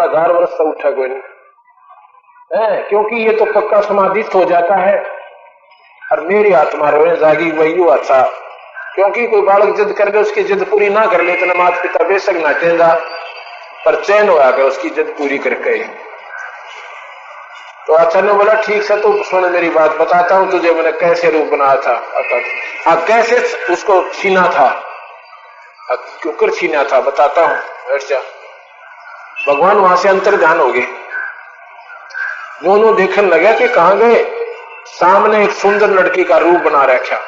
में 1000 वर्ष से उठा कोई नहीं है, क्योंकि ये तो पक्का समाधिस्थ हो जाता है। और मेरी आत्मा रोए जागी वही अच्छा, क्योंकि कोई बालक जिद कर दे, उसकी जिद पूरी ना कर ले तो माता पिता बेशक ना चेंजा, पर चैन हो आकर उसकी जिद पूरी करके। तो अच्छा ने बोला ठीक है, तो सुन मेरी बात, बताता हूं तुझे मैंने कैसे रूप बनाया था। कैसे उसको छीना था, क्यों कर छीना था बताता हूं, बैठ जा। भगवान वहां से अंतर्ध्यान हो गए, दोनों देखने लगे कि कहां गए, सामने एक सुंदर लड़की का रूप बना रखा।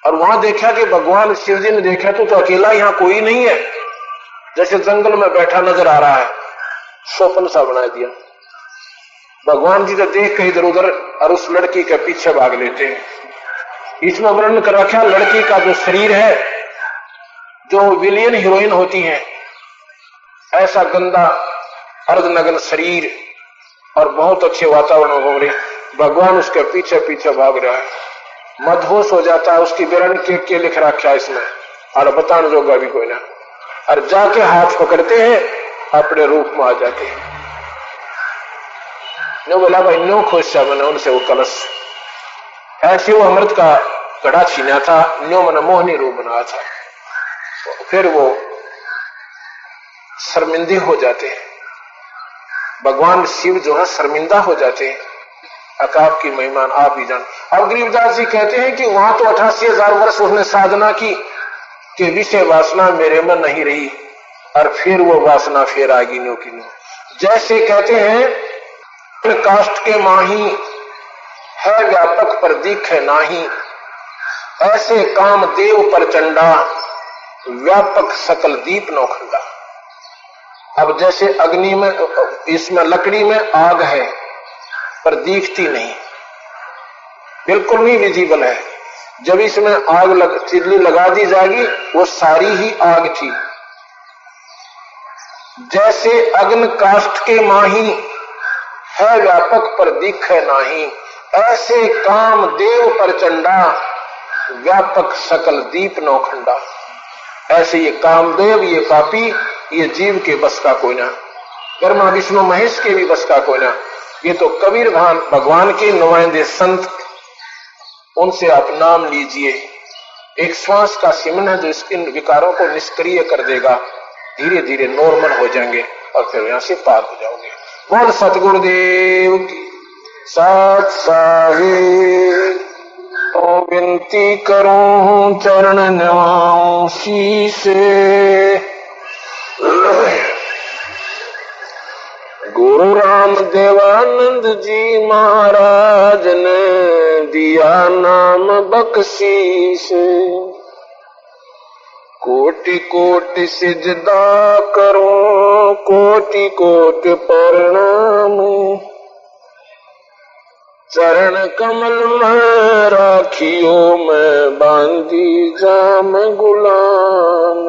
और वहां देखा कि भगवान शिव जी ने देखा तो अकेला यहां कोई नहीं है, जैसे जंगल में बैठा नजर आ रहा है, स्वप्न सा बना दिया। भगवान जी तो देख के इधर उधर और उस लड़की के पीछे भाग लेते हैं। इसमें वर्णन कर रखा लड़की का जो शरीर है, जो विलियन हीरोइन होती है, ऐसा गंदा अर्धनग्न शरीर और बहुत अच्छे वातावरण हो रहे, भगवान उसके पीछे पीछे भाग रहा है, मदहोश हो जाता है। उसकी बिरन के लिख रखा है इसमें, और बताने जोगा भी कोई ना, और जाके हाथ पकड़ते हैं, अपने रूप में आ जाते हैं। नो बोला भाई नो खुश मैंने उनसे वो कलश, ऐसे वो अमृत का घड़ा छीना था, नो मैंने मोहनी रूप बनाया था। फिर वो शर्मिंदे हो जाते हैं, भगवान शिव जो है शर्मिंदा हो जाते हैं। अकाप की महिमान आप ही जान। अब गरीबदास जी कहते हैं कि वहां तो 88,000 वर्ष उसने साधना की कि विषय वासना मेरे में नहीं रही, और फिर वो वासना फिर आ गिनो किनो। जैसे कहते हैं काष्ठ के माही है व्यापक पर दिखे नाही, ऐसे काम देव पर चंडा व्यापक सकल दीप नौखंडा। अब जैसे अग्नि में, इसमें लकड़ी में आग है पर दिखती नहीं, बिल्कुल नहीं विजिबल है। जब इसमें आग चिल्ली लगा दी जाएगी वो सारी ही आग थी। जैसे अग्न काष्ठ के माही है व्यापक पर दिखे नाही, ऐसे काम देव पर चंडा व्यापक सकल दीप नौखंडा। ऐसे ये कामदेव, ये पापी, ये जीव के बस का कोई ना, ब्रह्मा विष्णु महेश के भी बस का कोई ना। ये तो कबीर भगवान के नुमाइंदे संत, उनसे आप नाम लीजिए। एक श्वास का सिमन है जो इन विकारों को निष्क्रिय कर देगा, धीरे धीरे नॉर्मल हो जाएंगे और फिर यहां से पार हो जाओगे। बोल सतगुरुदेव की साथ साहिब। तो विनती करूं चरण नवाऊं शीसे, गुरु राम देवानंद जी महाराज ने दिया नाम बख्शीश। कोटि कोटि सिजदा करूं, कोटि कोटि प्रणाम, चरण कमल में राखियो मैं बांधी जाम गुलाम।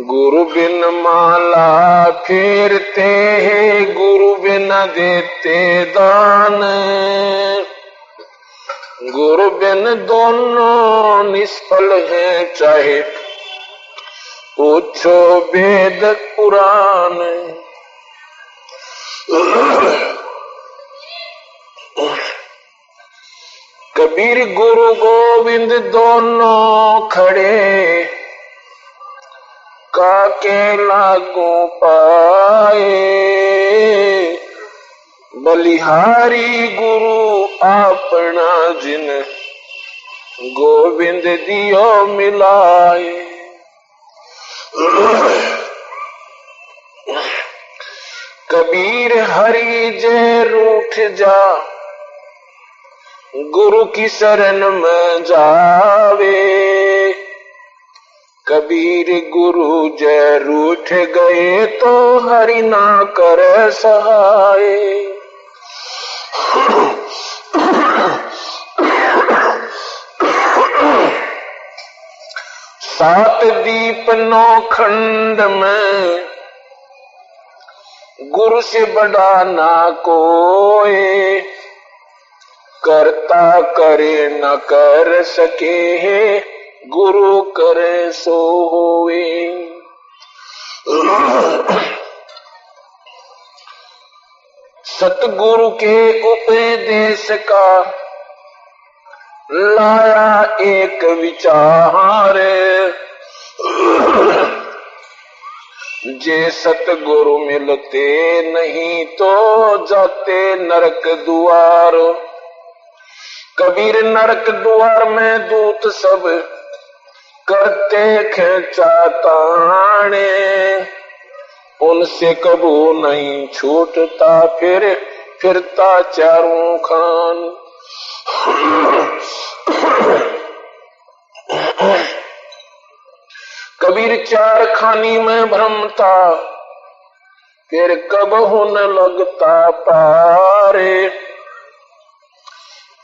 गुरु बिन माला फेरते हैं, गुरु बिन देते दान, गुरु बिन दोनों निष्फल हैं, चाहे पूछो वेद पुराण। कबीर गुरु गोविंद दोनों खड़े, काके लागू पाए। बलिहारी गुरु अपना जिन, गोविंद दियो मिलाए। कबीर हरि जय रूठ जा, गुरु की शरण में जावे। कबीर गुरु जय रूठ गए तो हरि ना कर सहाय। सात दीप नौ खंड में, गुरु से बड़ा ना कोई। करता करे न कर सके, गुरु करे सो होवे। सतगुरु के उपदेश का लाया एक विचार, जे सतगुरु मिलते नहीं तो जाते नरक द्वार। कबीर नरक द्वार में दूत सब करते खेचाताने, उनसे कबू नहीं छूटता फिरता चारों खान। कबीर चार खानी में भ्रमता, फिर कब न लगता पारे।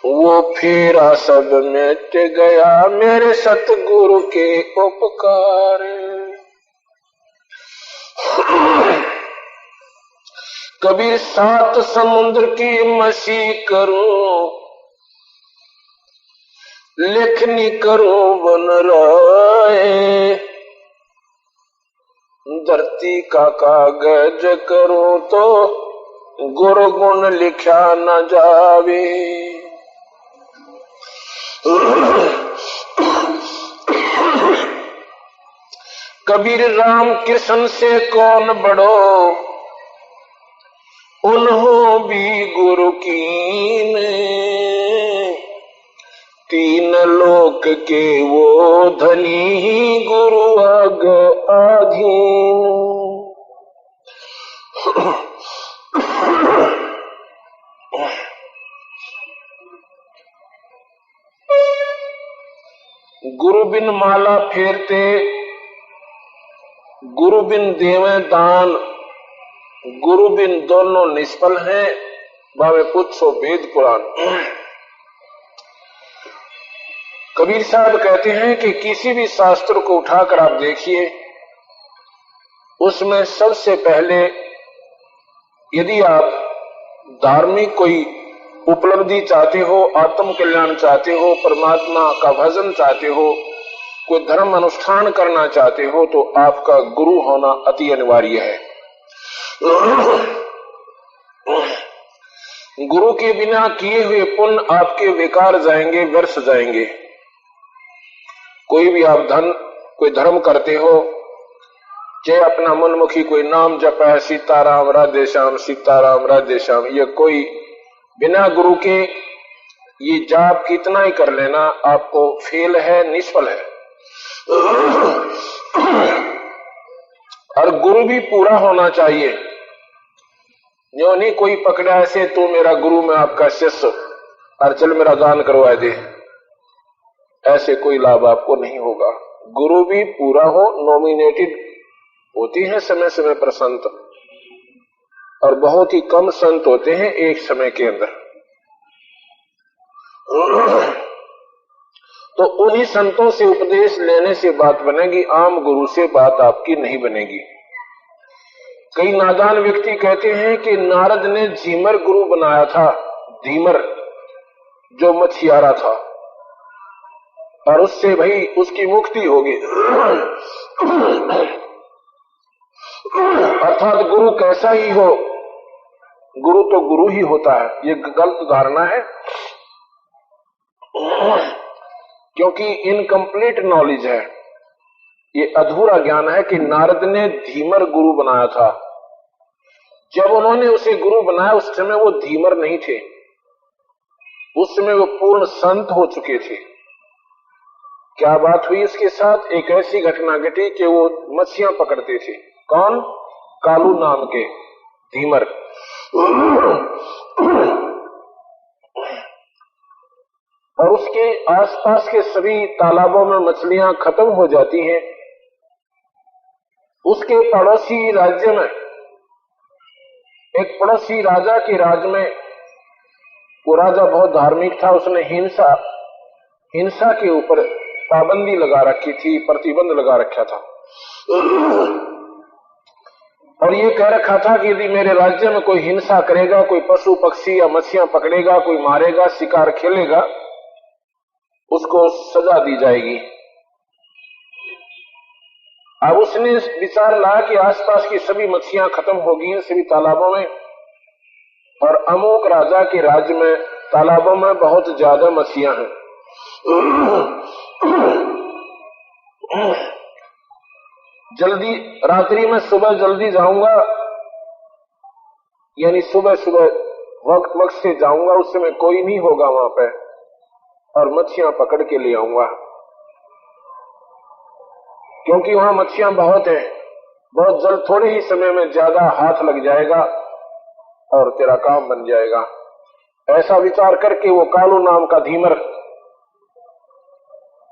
वो फेरा सब मिट गया मेरे सतगुरु के उपकार। कबीर सात समुद्र की मसी करूं, लेखनी करूं बन राए। धरती का कागज करूं तो गुरु गुण लिखा न जावे। कबीर राम कृष्ण से कौन बड़ो, उन्हों भी गुरु कीन। तीन लोक के वो धनी गुरु आग आधीन। गुरु बिन माला फेरते, गुरु बिन देवे दान, गुरु बिन दोनों निष्फल हैं। बावे पूछो वेद पुराण। कबीर साहब कहते हैं कि किसी भी शास्त्र को उठाकर आप देखिए, उसमें सबसे पहले यदि आप धार्मिक कोई उपलब्धि चाहते हो, आत्म कल्याण चाहते हो, परमात्मा का भजन चाहते हो, कोई धर्म अनुष्ठान करना चाहते हो, तो आपका गुरु होना अति अनिवार्य है। गुरु के बिना किए हुए पुण्य आपके बेकार जाएंगे, व्यर्थ जाएंगे। कोई भी आप कोई धर्म करते हो, चाहे अपना मनमुखी कोई नाम जप है, सीताराम राधे श्याम सीताराम राधे श्याम, ये कोई बिना गुरु के ये जाप कितना ही कर लेना आपको फेल है, निष्फल है। और गुरु भी पूरा होना चाहिए। जो नहीं कोई पकड़ा ऐसे तू मेरा गुरु में आपका शिष्य और चल मेरा दान करवा दे, ऐसे कोई लाभ आपको नहीं होगा। गुरु भी पूरा हो। नॉमिनेटेड होती है समय समय पर संत, और बहुत ही कम संत होते हैं एक समय के अंदर। तो उन्हीं संतों से उपदेश लेने से बात बनेगी, आम गुरु से बात आपकी नहीं बनेगी। कई नादान व्यक्ति कहते हैं कि नारद ने झीमर गुरु बनाया था, धीमर जो मछियारा था, और उससे भाई उसकी मुक्ति होगी। अर्थात गुरु कैसा ही हो, गुरु तो गुरु ही होता है, ये गलत धारणा है। क्योंकि इनकम्प्लीट नॉलेज है, ये अधूरा ज्ञान है कि नारद ने धीमर गुरु बनाया था। जब उन्होंने उसे गुरु बनाया उस समय वो धीमर नहीं थे, उस समय वो पूर्ण संत हो चुके थे। क्या बात हुई उसके साथ? एक ऐसी घटना घटी कि वो मछलियां पकड़ते थे। कौन? कालू नाम के धीमर। और उसके आसपास के सभी तालाबों में मछलियां खत्म हो जाती हैं। उसके पड़ोसी राज्य में, एक पड़ोसी राजा के राज में, वो राजा बहुत धार्मिक था। उसने हिंसा के ऊपर पाबंदी लगा रखी थी, प्रतिबंध लगा रखा था, और ये कह रखा था कि यदि मेरे राज्य में कोई हिंसा करेगा, कोई पशु पक्षी या मछलियां पकड़ेगा, कोई मारेगा, शिकार खेलेगा, उसको सजा दी जाएगी। अब उसने विचार लाया कि आसपास की सभी मछलियां खत्म हो गई हैं सभी तालाबों में, और अमुक राजा के राज्य में तालाबों में बहुत ज्यादा मछलियां हैं। जल्दी रात्रि में सुबह जल्दी जाऊंगा, यानी सुबह सुबह वक्त से जाऊंगा, उस समय कोई नहीं होगा वहां पे, और मच्छियां पकड़ के ले आऊंगा, क्योंकि वहां मच्छियां बहुत हैं। बहुत जल्द थोड़े ही समय में ज्यादा हाथ लग जाएगा और तेरा काम बन जाएगा। ऐसा विचार करके वो कालू नाम का धीमर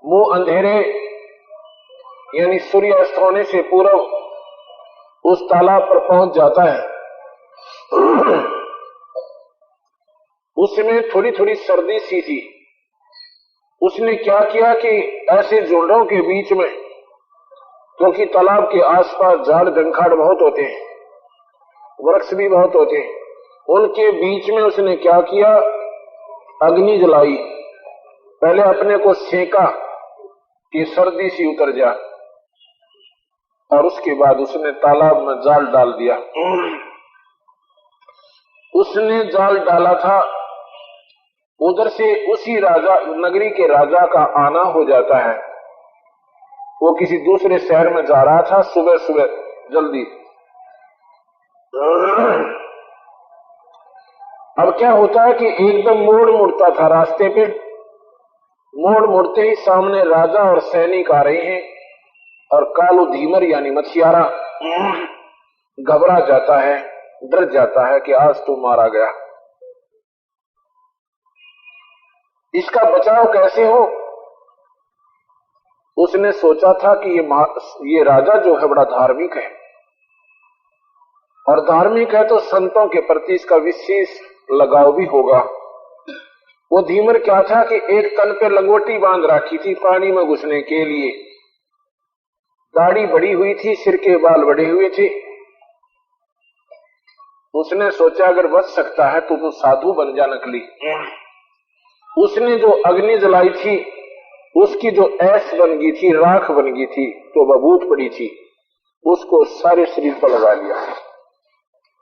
मुंह अंधेरे यानी सूर्यास्त होने से पूर्व उस तालाब पर पहुंच जाता है। उसमें थोड़ी थोड़ी सर्दी सी थी। उसने क्या किया कि ऐसे झुंडों के बीच में, क्योंकि तालाब के आसपास झाड़ जंखाड़ बहुत होते हैं, वृक्ष भी बहुत होते हैं, उनके बीच में उसने क्या किया, अग्नि जलाई। पहले अपने को सेका कि सर्दी सी उतर जा, और उसके बाद उसने तालाब में जाल डाल दिया। उसने जाल डाला था, उधर से उसी राजा नगरी के राजा का आना हो जाता है। वो किसी दूसरे शहर में जा रहा था सुबह सुबह जल्दी। अब क्या होता है कि एकदम मोड़ मुड़ता था रास्ते पे, मोड़ मुड़ते ही सामने राजा और सैनिक आ रहे हैं, और कालू धीमर यानी मछियारा घबरा जाता है, डर जाता है कि आज तो मारा गया। इसका बचाव कैसे हो? उसने सोचा था कि ये राजा जो है बड़ा धार्मिक है, और धार्मिक है तो संतों के प्रति इसका विशेष लगाव भी होगा। वो धीमर क्या था कि एक तन पे लंगोटी बांध रखी थी पानी में घुसने के लिए, दाढ़ी बड़ी हुई थी, सिर के बाल बड़े हुए थे। उसने सोचा अगर बच सकता है तो साधु बन जा नकली। उसने जो अग्नि जलाई थी उसकी जो ऐश बन गई थी, राख बन गई थी, तो बबूत पड़ी थी, उसको सारे शरीर पर लगा लिया,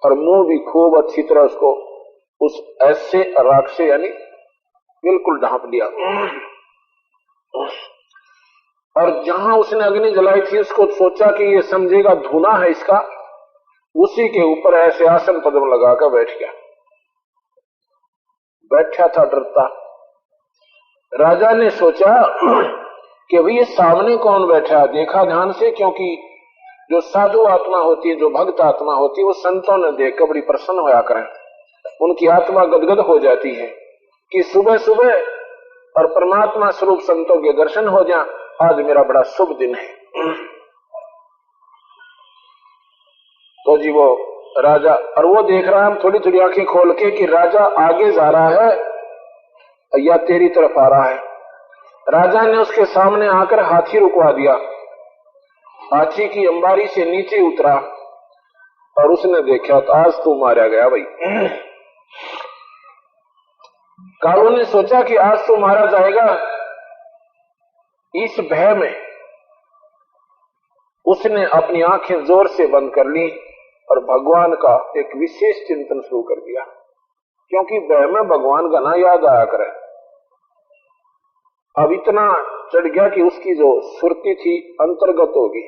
और मुंह भी खूब अच्छी तरह उसको उस ऐश से राख से यानी बिल्कुल ढांप लिया। और जहां उसने अग्नि जलाई थी उसको सोचा कि ये समझेगा धुना है इसका, उसी के ऊपर ऐसे आसन पद्म लगाकर बैठ गया। बैठा था डरता। राजा ने सोचा कि भाई ये सामने कौन बैठा, देखा ध्यान से, क्योंकि जो साधु आत्मा होती है, जो भक्त आत्मा होती है, वो संतों ने देखकर बड़ी प्रसन्न होया करें, उनकी आत्मा गदगद हो जाती है कि सुबह सुबह और परमात्मा स्वरूप संतों के दर्शन हो जाए, आज मेरा बड़ा शुभ दिन है। तो जी वो राजा, और वो देख रहा है थोड़ी थोड़ी आंखें खोल के कि राजा आगे जा रहा है या तेरी तरफ आ रहा है। राजा ने उसके सामने आकर हाथी रुकवा दिया, हाथी की अंबारी से नीचे उतरा, और उसने देखा तो आज तो मारा गया भाई। कालू ने सोचा कि आज तो मारा जाएगा। इस भय में उसने अपनी आंखें जोर से बंद कर ली और भगवान का एक विशेष चिंतन शुरू कर दिया, क्योंकि भय में भगवान का ना याद आया करे। अब इतना चढ़ गया कि उसकी जो सुरती थी अंतर्गत होगी।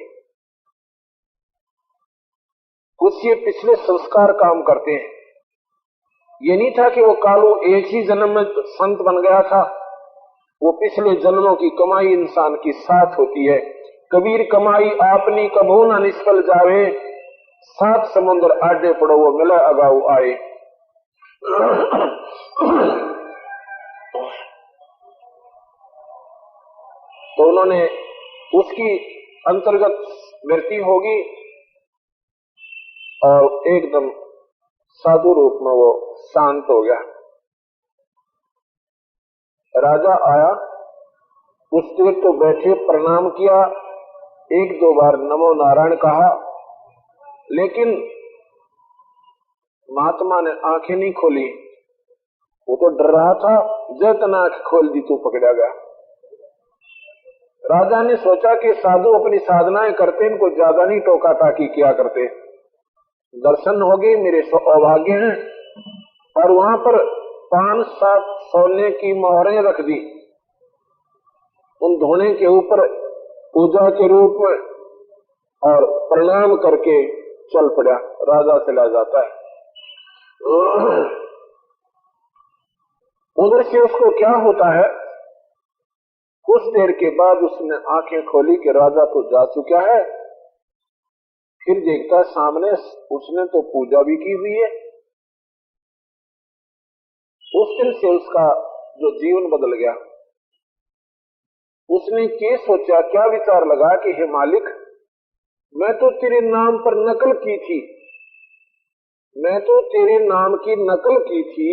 कुछ ये पिछले संस्कार काम करते हैं। ये नहीं था कि वो कालू एक ही जन्म में संत बन गया था, वो पिछले जन्मों की कमाई इंसान की साथ होती है। कबीर कमाई आपनी कभू न निष्फल जावे, सात समुद्र आडे पड़ो वो मिला अगाऊ आए। तो उन्होंने उसकी अंतर्गत वृत्ति होगी और एकदम साधु रूप में वो शांत हो गया। राजा आया, उस देर तो बैठे, प्रणाम किया, एक दो बार नमो नारायण कहा, लेकिन महात्मा ने आंखें नहीं खोली। वो तो डर रहा था, जैतना आंख खोल दी तो पकड़ा गया। राजा ने सोचा कि साधु अपनी साधनाएं करते, इनको ज्यादा नहीं टोका टाकी किया करते, दर्शन हो गए, मेरे सौभाग्य हैं। और वहां पर 5-7 सोने की मोहरें रख दी, उन धोने के ऊपर पूजा के रूप में, और प्रणाम करके चल पड़ा। राजा चला जाता है। उधर से उसको क्या होता है, कुछ देर के बाद उसने आंखें खोली कि राजा तो जा चुका है। फिर देखता सामने उसने तो पूजा भी की हुई है। उस दिन से उसका जो जीवन बदल गया। उसने क्या सोचा, क्या विचार लगा कि हे मालिक, मैं तो तेरे नाम पर नकल की थी, मैं तो तेरे नाम की नकल की थी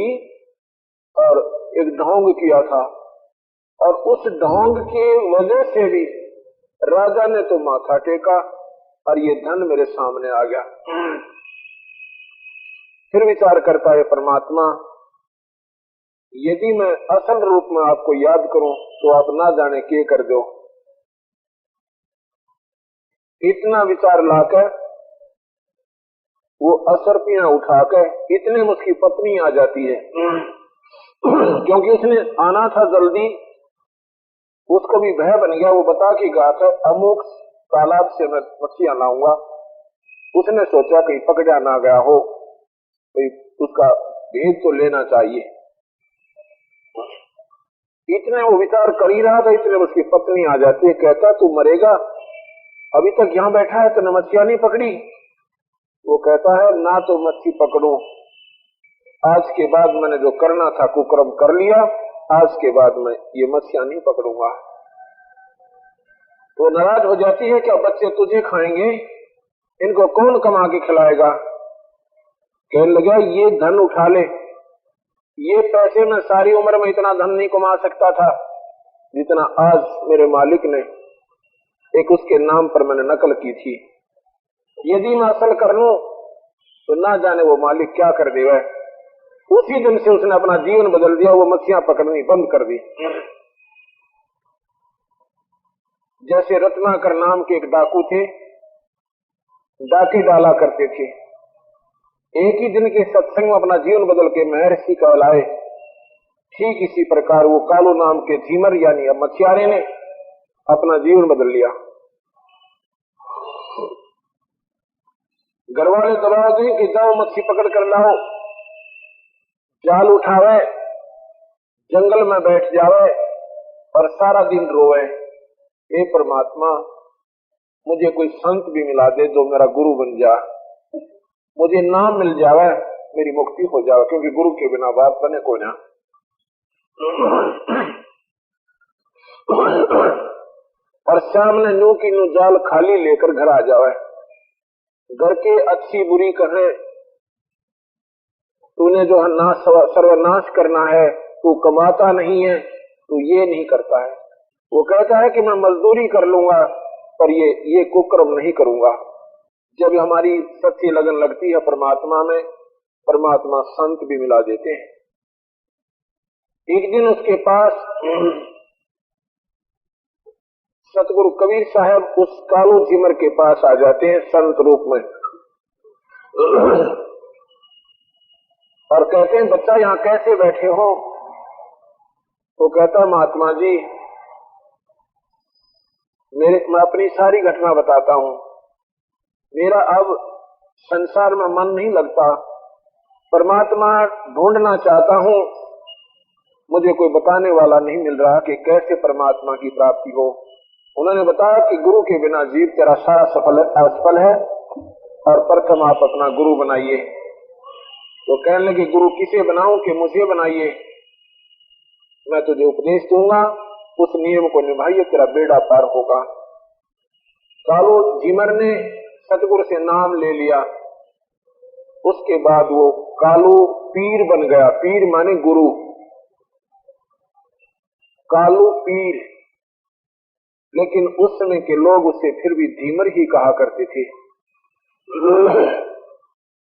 और एक ढोंग किया था, और उस ढोंग की वजह से भी राजा ने तो माथा टेका और ये धन मेरे सामने आ गया। फिर विचार करता है, परमात्मा, यदि मैं असल रूप में आपको याद करूं तो आप ना जाने क्या कर दो। इतना विचार लाकर वो असरपियां उठाकर इतने में उसकी पत्नी आ जाती है। क्योंकि उसने आना था जल्दी, उसको भी भय बन गया। वो बता के गया था अमुक तालाब से मैं मछलियां लाऊंगा। उसने सोचा कहीं पकड़ा ना गया हो, कोई उसका भेद तो लेना चाहिए। इतने वो विचार कर ही रहा था, इतने उसकी पत्नी आ जाती है। कहता तू मरेगा, अभी तक यहाँ बैठा है, तूने मछलियां नहीं पकड़ी। वो कहता है ना तो मच्छी पकड़ू, आज के बाद मैंने जो करना था कुकर्म कर लिया, आज के बाद मैं ये मछलियां नहीं पकड़ूंगा। वो नाराज हो जाती है, क्या बच्चे तुझे खाएंगे, इनको कौन कमा के खिलाएगा। कहने लगा ये धन उठा ले, ये पैसे में सारी उम्र में इतना धन नहीं कमा सकता था जितना आज मेरे मालिक ने एक उसके नाम पर मैंने नकल की थी। यदि मैं असल कर लूं तो ना जाने वो मालिक क्या कर देगा। उसी दिन से उसने अपना जीवन बदल दिया, वो मछलियां पकड़नी बंद कर दी। जैसे रत्नाकर नाम के एक डाकू थे, डाके डाला करते थे, एक ही दिन के सत्संग में अपना जीवन बदल के महर्षि कहलाए। ठीक इसी प्रकार वो कालू नाम के झीमर यानी अब मछियारे ने अपना जीवन बदल लिया। घर वाले दबाव दें कि जाओ मच्छी पकड़ कर लाओ, जाल उठावे, जंगल में बैठ जावे और सारा दिन रोए, हे परमात्मा मुझे कोई संत भी मिला दे जो मेरा गुरु बन जा, मुझे नाम मिल जावे, मेरी मुक्ति हो जावे, क्योंकि गुरु के बिना बात बने को ना। और सामने नू की नू जाल खाली लेकर घर आ जावे। घर के अच्छी बुरी कहे तूने जो सर्वनाश करना है, तू कमाता नहीं है, तू ये नहीं करता है। वो कहता है कि मैं मजदूरी कर लूंगा पर ये कुकर्म नहीं करूंगा। जब हमारी सच्ची लगन लगती है परमात्मा में, परमात्मा संत भी मिला देते हैं। एक दिन उसके पास सतगुरु कबीर साहब उस कालू झीमर के पास आ जाते हैं संत रूप में और कहते हैं बच्चा यहाँ कैसे बैठे हो। वो कहता महात्मा जी मैं अपनी सारी घटना बताता हूँ, मेरा अब संसार में मन नहीं लगता, परमात्मा ढूंढना चाहता हूँ, मुझे कोई बताने वाला नहीं मिल रहा कि कैसे परमात्मा की प्राप्ति हो। उन्होंने बताया कि गुरु के बिना जीव तेरा सारा असफल है और प्रथम आप अपना गुरु बनाइए। तो कहने लगे गुरु किसे बनाऊं कि मुझे बनाइए, मैं तुझे उपदेश दूंगा, उस नियम को निभाइए, तेरा बेड़ा पार होगा। कालू झीमर ने सतगुरु से नाम ले लिया, उसके बाद वो कालू पीर बन गया। पीर माने गुरु, कालू पीर। लेकिन उस समय के लोग उसे फिर भी झीमर ही कहा करते थे।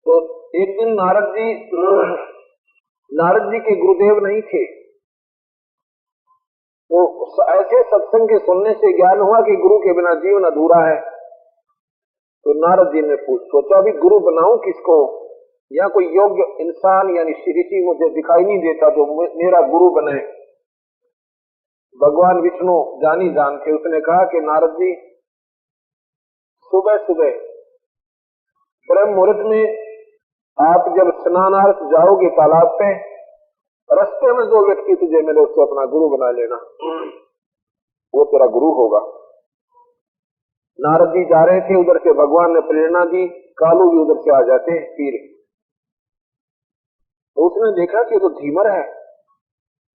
तो एक दिन नारद जी के गुरुदेव नहीं थे, तो ऐसे सत्संग के सुनने से ज्ञान हुआ कि गुरु के बिना जीवन अधूरा है। तो नारद जी ने सोचा भी गुरु बनाऊं किसको, या कोई योग्य इंसान यानी ऋषि मुझे दिखाई नहीं देता जो मेरा गुरु बने। भगवान विष्णु जानी जान के उसने कहा कि नारद जी सुबह सुबह ब्रह्म मुहूर्त में आप जब स्नानार्थ जाओगे तालाब पे, रास्ते में जो व्यक्ति तुझे मिले उसको अपना गुरु बना लेना, वो तेरा गुरु होगा। नारद जी जा रहे थे, उधर से भगवान ने प्रेरणा दी, कालू भी उधर से आ जाते हैं पीर। तो उसने देखा कि तो धीमर है,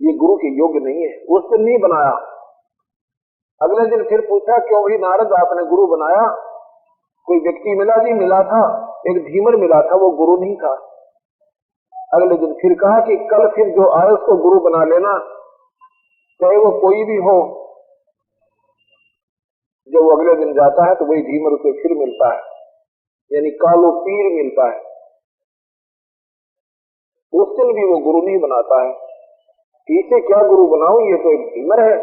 ये गुरु के योग्य नहीं है, उस दिन नहीं बनाया। अगले दिन फिर पूछा क्यों भी नारद आपने गुरु बनाया, कोई व्यक्ति मिला? जी मिला था, एक धीमर मिला था, वो गुरु नहीं था। अगले दिन फिर कहा कि कल फिर जो आए उसको गुरु बना लेना, चाहे वो कोई भी हो। जब वो अगले दिन जाता है तो वही धीमर उसे फिर मिलता है, यानी कालो पीर मिलता है। उस दिन भी वो गुरु नहीं बनाता है। इसे क्या गुरु बनाऊं, ये तो एक धीमर है।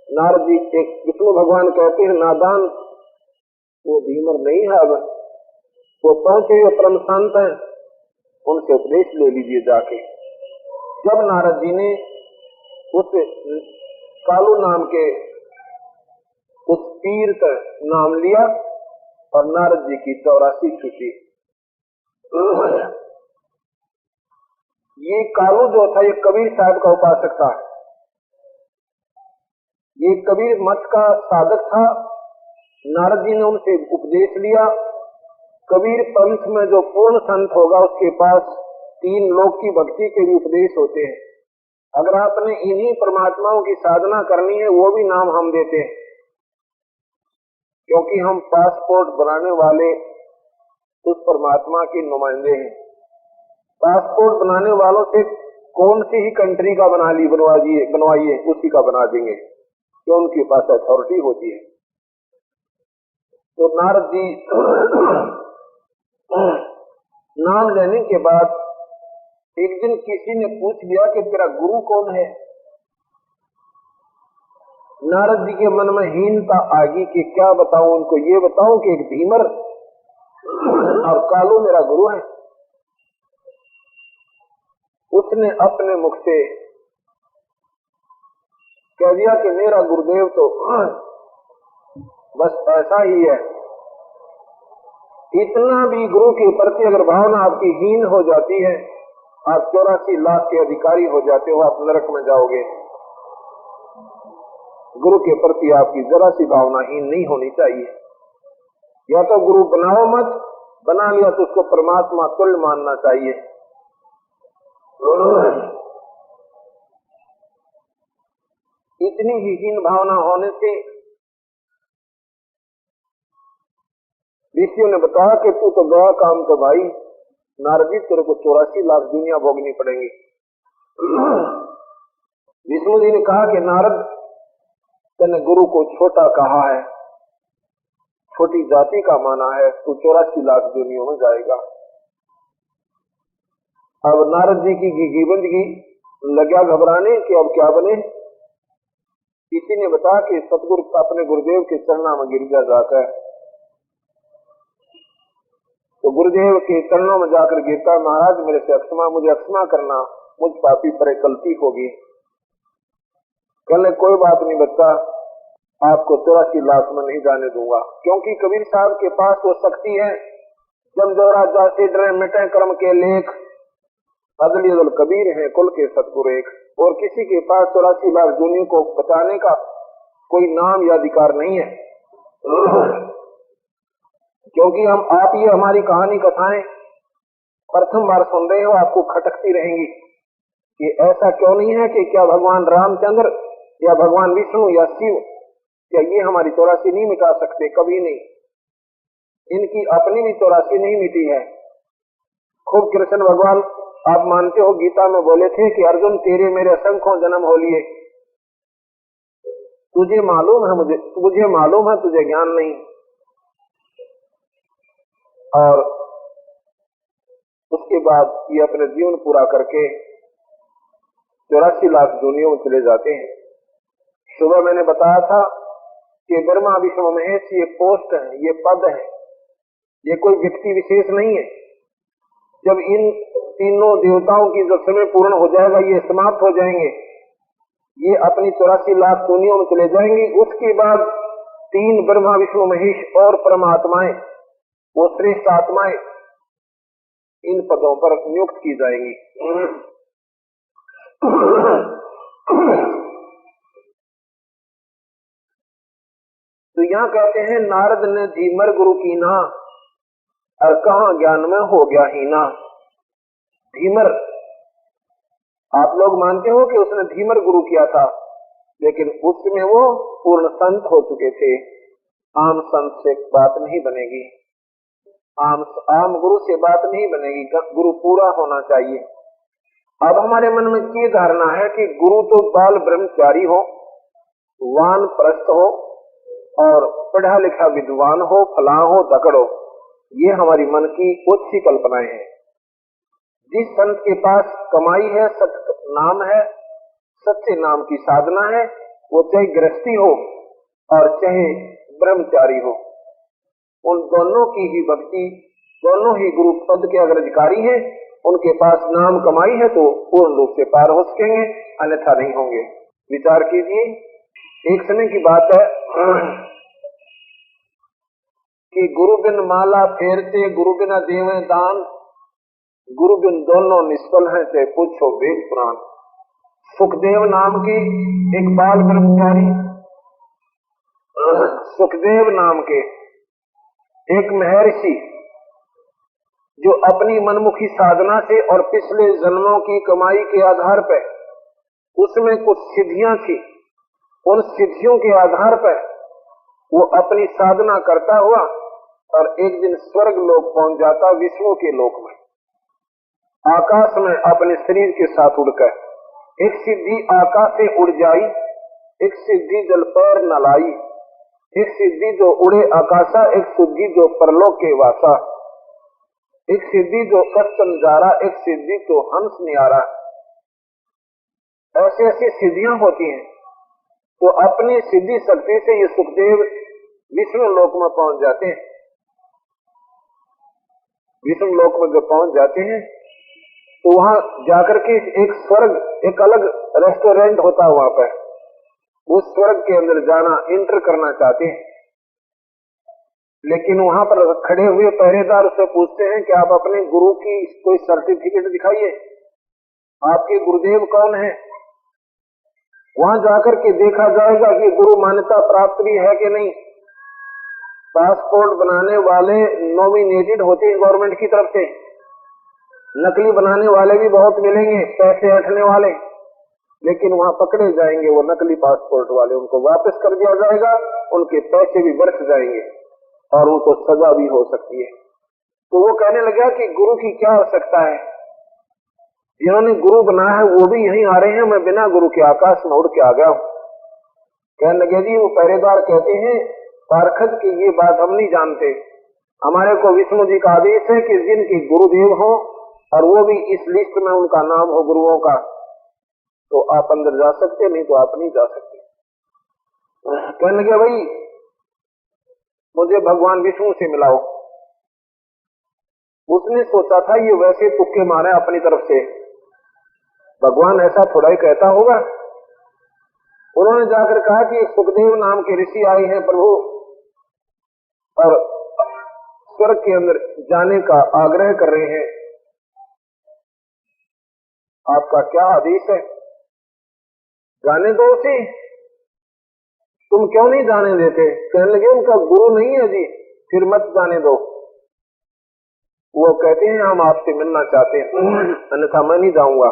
नारद जी एक विष्णु भगवान कहते हैं नादान, वो धीमर नहीं है। अब वो पहुंचे हुए परम संत हैं, उनसे उपदेश ले लीजिए जाके। जब नारद जी ने उस कालू नाम के उस पीर का नाम लिया और नारद जी की 84 छुटी। ये कालू जो था ये कबीर साहब का उपासक था, ये कबीर मत का साधक था। नारद जी ने उनसे उपदेश लिया। कबीर पंथ में जो पूर्ण संत होगा उसके पास 3 लोक की भक्ति के भी उपदेश होते हैं। अगर आपने इन्हीं परमात्माओं की साधना करनी है वो भी नाम हम देते हैं, क्योंकि हम पासपोर्ट बनाने वाले उस परमात्मा के नुमाइंदे हैं। पासपोर्ट बनाने वालों से कौन सी ही कंट्री का बनवाइए उसी का बना देंगे, क्यों उनके पास अथॉरिटी होती है। तो नारद जी नाम लेने के बाद एक दिन किसी ने पूछ लिया कि तेरा गुरु कौन है। नारद जी के मन में हीनता आ गई कि क्या बताऊं उनको, ये बताऊं कि एक धीमर और कालू मेरा गुरु है। उसने अपने मुख से कह दिया कि मेरा गुरुदेव तो बस ऐसा ही है। इतना भी गुरु के प्रति अगर भावना आपकी हीन हो जाती है, आप 84 लाख के अधिकारी हो जाते हो, आप नरक में जाओगे। गुरु के प्रति आपकी जरा सी भावना हीन नहीं होनी चाहिए। या तो गुरु बनाओ मत, बना लिया तो उसको परमात्मा तुल्य मानना चाहिए। इतनी ही हीन भावना होने से ऋषियों ने बताया कि तू तो गया काम का भाई, नारद जी तेरे को 84 लाख दुनिया भोगनी पड़ेंगी। विष्णु जी ने कहा कि नारद तूने गुरु को छोटा कहा है, छोटी जाति का माना है, तू 84 लाख दुनिया में जाएगा। अब नारद जी की बंदगी लगा घबराने कि अब क्या बने। किसी ने बताया कि सतगुरु अपने गुरुदेव के चरणों में गिर जाकर, तो गुरुदेव के चरणों में जाकर गिरता, महाराज मेरे से अक्षमा, मुझे अक्षमा करना, मुझ पापी पर एक गलती होगी। कहने कोई बात नहीं बच्चा, आपको 84 लाख में नहीं जाने दूंगा, क्योंकि कबीर साहब के पास वो शक्ति है। जब जो राजा से डरे मिटे कर्म के लेख, अगली अगल कबीर है कुल के सतगुरु एक। और किसी के पास 84 लाख दुनिया को बचाने का कोई नाम या अधिकार नहीं है। क्योंकि हम आप ये हमारी कहानी कथाएं प्रथम बार सुन रहे हो, आपको खटकती रहेंगी कि ऐसा क्यों नहीं है कि क्या भगवान रामचंद्र या भगवान विष्णु या शिव, क्या ये हमारी 84 नहीं मिटा सकते? कभी नहीं। इनकी अपनी भी 84 नहीं मिटी है। खूब कृष्ण भगवान आप मानते हो गीता में बोले थे कि अर्जुन तेरे मेरे असंख्यों जन्म हो लिए, तुझे मालूम है मुझे मालूम है, तुझे ज्ञान नहीं। और उसके बाद ये अपने जीवन पूरा करके 84 लाख दुनिया में चले जाते हैं। सुबह मैंने बताया था कि ब्रह्मा विष्णु महेश ये पोस्ट है, ये पद है, ये कोई व्यक्ति विशेष नहीं है। जब इन तीनों देवताओं की जब समय पूर्ण हो जाएगा, ये समाप्त हो जाएंगे, ये अपनी 84 लाख दुनिया में चले जाएंगे, उसके बाद 3 ब्रह्मा विष्णु महेश और परमात्माएं, वो श्रेष्ठ आत्माएं इन पदों पर नियुक्त की जाएंगी। तो यहाँ कहते हैं नारद ने धीमर गुरु की ना, और कहा ज्ञान में हो गया हीना। धीमर, आप लोग मानते हो कि उसने धीमर गुरु किया था, लेकिन उसमें वो पूर्ण संत हो चुके थे। आम संत से बात नहीं बनेगी, आम गुरु से बात नहीं बनेगी, गुरु पूरा होना चाहिए। अब हमारे मन में ये धारणा है कि गुरु तो बाल ब्रह्मचारी हो, वानप्रस्थ हो और पढ़ा लिखा विद्वान हो, फला हो, दकड़ हो। ये हमारी मन की ओछी कल्पनाएं हैं। जिस संत के पास कमाई है, सत्य नाम है, सच्चे नाम की साधना है, वो चाहे गृहस्थी हो और चाहे ब्रह्मचारी हो, उन दोनों की ही भक्ति, दोनों ही गुरु पद के अगर अधिकारी हैं, उनके पास नाम कमाई है तो पूर्ण रूप से पार हो सकेंगे, अन्यथा नहीं होंगे। विचार कीजिए, एक समय की बात है कि गुरु बिन माला फेरते, गुरु बिना देवे दान, गुरु बिन दोनों निष्फल हैं, से पूछो वेद पुराण। सुखदेव नाम की एक बाल ब्रह्मचारी, सुखदेव नाम के एक महर्षि, जो अपनी मनमुखी साधना से और पिछले जन्मों की कमाई के आधार पर उसमें कुछ सिद्धियां थी, उन सिद्धियों के आधार पर वो अपनी साधना करता हुआ और एक दिन स्वर्ग लोक पहुंच जाता, विष्णु के लोक में, आकाश में अपने शरीर के साथ उड़कर। एक सिद्धि आकाश से उड़ जाई, एक सिद्धि जल पर न लाई, एक सिद्धि जो उड़े आकाशा, एक सिद्धि जो परलोक के वासा, एक सिद्धि जो कस्तन जारा, एक सिद्धि जो हंस नियारा। ऐसी ऐसी सिद्धियां होती हैं। तो अपनी सिद्धि शक्ति से ये सुखदेव विष्णु लोक में पहुंच जाते हैं। विष्णु लोक में जब पहुंच जाते हैं तो वहां जाकर के एक स्वर्ग, एक अलग रेस्टोरेंट होता है वहां पर, उस स्वर्ग के अंदर जाना, इंटर करना चाहते हैं। लेकिन वहां पर खड़े हुए पहरेदार उससे पूछते हैं कि आप अपने गुरु की कोई सर्टिफिकेट दिखाइए, आपके गुरुदेव कौन है। वहां जाकर के देखा जाएगा कि गुरु मान्यता प्राप्त भी है कि नहीं। पासपोर्ट बनाने वाले नॉमिनेटेड होते हैं गवर्नमेंट की तरफ से, नकली बनाने वाले भी बहुत मिलेंगे, पैसे हटने वाले, लेकिन वहां पकड़े जाएंगे वो नकली पासपोर्ट वाले, उनको वापस कर दिया जाएगा, उनके पैसे भी बरस जाएंगे और उनको सजा भी हो सकती है। तो वो कहने लगा कि गुरु की क्या आवश्यकता है, जिन्होंने गुरु बनाया है वो भी यहीं आ रहे हैं, मैं बिना गुरु के आकाश में उड़ के आ गया हूं। कहने लगे जी, वो पहरेदार कहते हैं पारखद की ये बात हम नहीं जानते, हमारे को विष्णु जी का आदेश है कि जिनके गुरुदेव हो और वो भी इस लिस्ट में उनका नाम हो गुरुओं का, तो आप अंदर जा सकते, नहीं तो आप नहीं जा सकते। कहने लगे भाई मुझे भगवान विष्णु से मिलाओ। उसने सोचा था ये वैसे तुक्के मारे अपनी तरफ से, भगवान ऐसा थोड़ा ही कहता होगा। उन्होंने जाकर कहा कि सुखदेव नाम के ऋषि आए हैं प्रभु, और स्वर्ग के अंदर जाने का आग्रह कर रहे हैं, आपका क्या आदेश है, जाने दो उसे, तुम क्यों नहीं जाने देते। कहने लगे उनका गुरु नहीं है जी, फिर मत जाने दो। वो कहते हैं हम आपसे मिलना चाहते हैं, अन्यथा मैं नहीं जाऊंगा।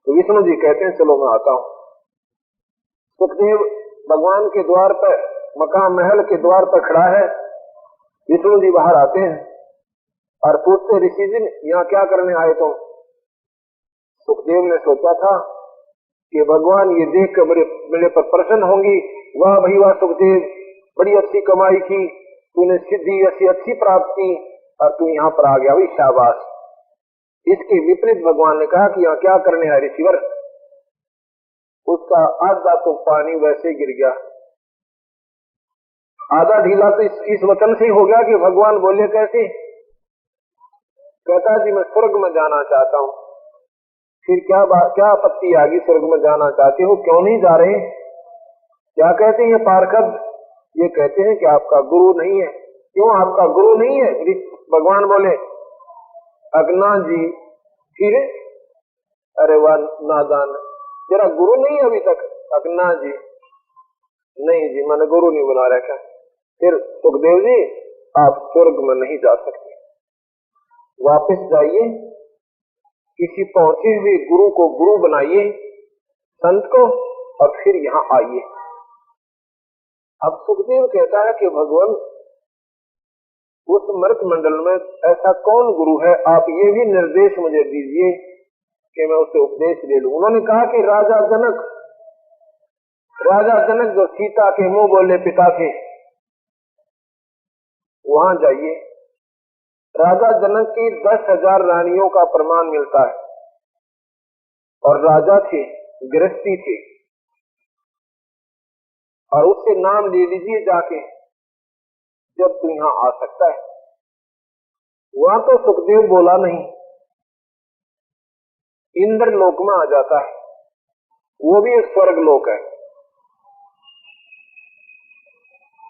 तो विष्णु जी कहते हैं चलो मैं आता हूं। सुखदेव भगवान के द्वार पर, मकान महल के द्वार पर खड़ा है। विष्णु जी बाहर आते हैं और पूछते ऋषि जी यहाँ क्या करने आए तुम। सुखदेव ने सोचा था कि भगवान ये देख कर मेरे पर प्रसन्न होंगी, वाह भाई वाह सुखदेव, बड़ी अच्छी कमाई की तूने, सिद्धि ऐसी अच्छी प्राप्त की और तू यहाँ पर आ गया, भाई शाबाश। इसके विपरीत भगवान ने कहा कि यहाँ क्या करने आए ऋषिवर, उसका आधा तो पानी वैसे गिर गया, आधा ढीला तो इस वचन से ही हो गया कि भगवान बोले कैसे? कहता जी मैं स्वर्ग में जाना चाहता हूं। फिर क्या आपत्ति आ गई? स्वर्ग में जाना चाहते हो, क्यों नहीं जा रहे? क्या कहते हैं पार्षद? ये कहते हैं कि आपका गुरु नहीं है। क्यों आपका गुरु नहीं है? भगवान बोले अज्ञा जी। फिर अरे वाह नादान, तेरा गुरु नहीं अभी तक? अज्ञा जी, नहीं जी मैंने गुरु नहीं बना रखा। फिर सुखदेव जी आप स्वर्ग में नहीं जा सकते, वापस जाइए, किसी पहुंचे हुए गुरु को गुरु बनाइए, संत को, और फिर यहाँ आइए। अब सुखदेव कहता है कि भगवान उस मृत मंडल में ऐसा कौन गुरु है, आप ये भी निर्देश मुझे दीजिए कि मैं उसे उपदेश ले लूं। उन्होंने कहा कि राजा जनक जो सीता के मुंह बोले पिता थे, वहां जाइए। राजा जनक की 10,000 रानियों का प्रमाण मिलता है, और राजा थे, गृहस्थी थे, और उससे नाम ले लीजिए जाके, जब तू यहाँ आ सकता है। वहां तो सुखदेव बोला नहीं, इंद्र लोक में आ जाता है, वो भी एक स्वर्ग लोक है।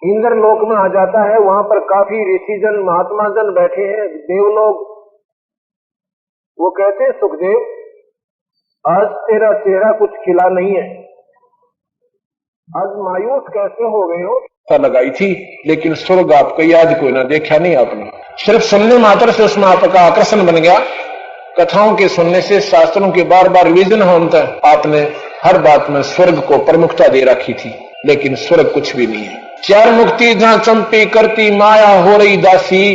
इंद्र लोक में आ जाता है, वहां पर काफी ऋषिजन महात्मा जन बैठे हैं, देवलोग। वो कहते हैं सुखदेव आज तेरा चेहरा कुछ खिला नहीं है, आज मायूस कैसे हो गए हो? लगाई थी, लेकिन स्वर्ग आपको याद कोई ना देखा नहीं आपने, सिर्फ सुनने मात्र से उसमें आपका आकर्षण बन गया। कथाओं के सुनने से, शास्त्रों के बार बार रिवीजन होने तक आपने हर बात में स्वर्ग को प्रमुखता दे रखी थी, लेकिन स्वर्ग कुछ भी नहीं है। 4 मुक्ति जहां चंपी करती माया हो रही दासी,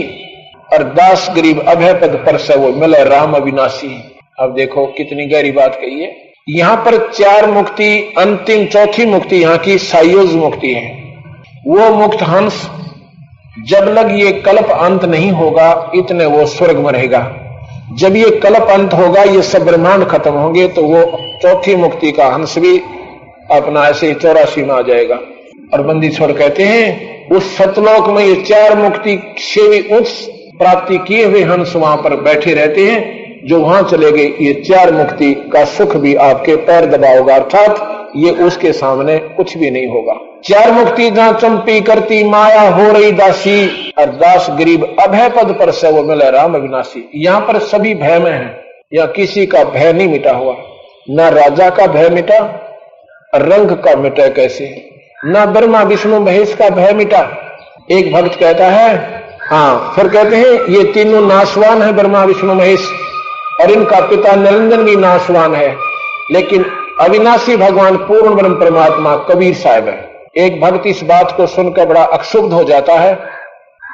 और दास गरीब अभय पद पर से वो मिले राम अविनाशी। अब देखो कितनी गहरी बात कही है। यहाँ पर 4 मुक्ति, अंतिम चौथी मुक्ति यहाँ की सायोज मुक्ति है। वो मुक्त हंस जब लग ये कल्प अंत नहीं होगा, इतने वो स्वर्ग में रहेगा। जब ये कल्प अंत होगा, ये सब ब्रह्मांड खत्म होंगे, तो वो चौथी मुक्ति का हंस भी अपना ऐसे 84 में आ जाएगा। और बंदी छोड़ कहते हैं उस सतलोक में ये 4 मुक्ति से भी उच्च प्राप्ति किए हुए हंस वहां पर बैठे रहते हैं। जो वहां चले गए, ये 4 मुक्ति का सुख भी आपके पैर दबाओगा, अर्थात ये उसके सामने कुछ भी नहीं होगा। 4 मुक्ति जहां चंपी करती माया हो रही दासी, और दास गरीब अभय पद पर से वो मिले राम अविनाशी। यहाँ पर सभी भय में है, या किसी का भय नहीं मिटा हुआ, न राजा का भय मिटा, रंग का मिटा कैसे, न ब्रह्मा विष्णु महेश का भय मिटा। एक भक्त कहता है, हाँ, फिर कहते हैं ये तीनों नाशवान है, ब्रह्मा विष्णु महेश, और इनका पिता निरंजन भी नाशवान है, लेकिन अविनाशी भगवान पूर्ण ब्रह्म परमात्मा कबीर साहब है। एक भक्त इस बात को सुनकर बड़ा अक्षुब्ध हो जाता है,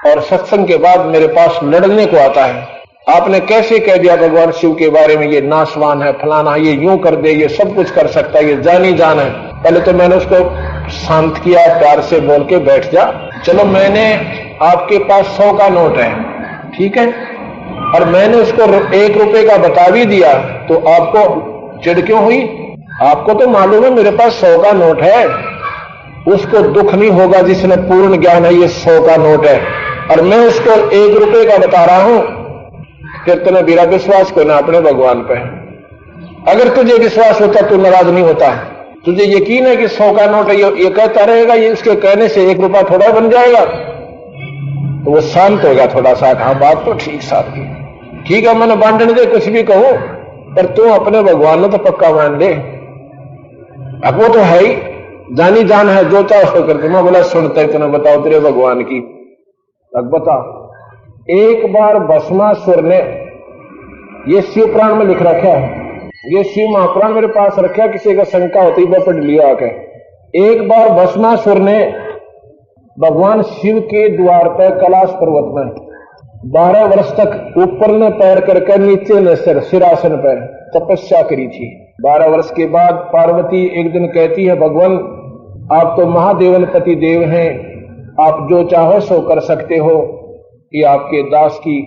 और सत्संग के बाद मेरे पास लड़ने को आता है। आपने कैसे कह दिया भगवान शिव के बारे में, ये नाशवान है, फलाना, ये यूं कर दे, ये सब कुछ कर सकता है, ये जानी जान है। पहले तो मैंने उसको शांत किया, प्यार से बोल के बैठ जा, चलो मैंने आपके पास 100 का नोट है, ठीक है, और मैंने उसको 1 रुपए का बता भी दिया, तो आपको चिढ़ क्यों हुई? आपको तो मालूम है मेरे पास 100 का नोट है। उसको दुख नहीं होगा जिसने पूर्ण ज्ञान है ये 100 का नोट है, और मैं उसको 1 रुपए का बता रहा हूं। फिर तुम्हें मेरा विश्वास को ना अपने भगवान पे। अगर तुझे विश्वास होता तो नाराज नहीं होता। तुझे यकीन है कि 100 का नोट है, ये कहता रहेगा, ये उसके कहने से 1 रुपया थोड़ा बन जाएगा, तो वो शांत होगा थोड़ा सा। हाँ बात तो ठीक साथ की, ठीक है, मैंने बांटने दे, कुछ भी कहूं, पर तू अपने भगवान ने तो पक्का मान ले। अब वो तो है ही, जानी जान है, जो चाहो करते। मैं बोला सुनते है, तुम्हें बताओ तेरे भगवान की। अब बता, एक बार भस्मासुर ने, ये शिव पुराण में लिख रखा है, ये शिव महापुराण मेरे पास रखा, किसी का शंका होती है पढ़ लिया आके। एक बार भस्मासुर ने भगवान शिव के द्वार पर कैलाश पर्वत में 12 वर्ष तक ऊपर ने पैर करके नीचे ने सिरासन पर तपस्या करी थी। 12 वर्ष के बाद पार्वती एक दिन कहती है, भगवान आप तो महादेवन पति देव हैं, आप जो चाहो सो कर सकते हो, कि आपके दास की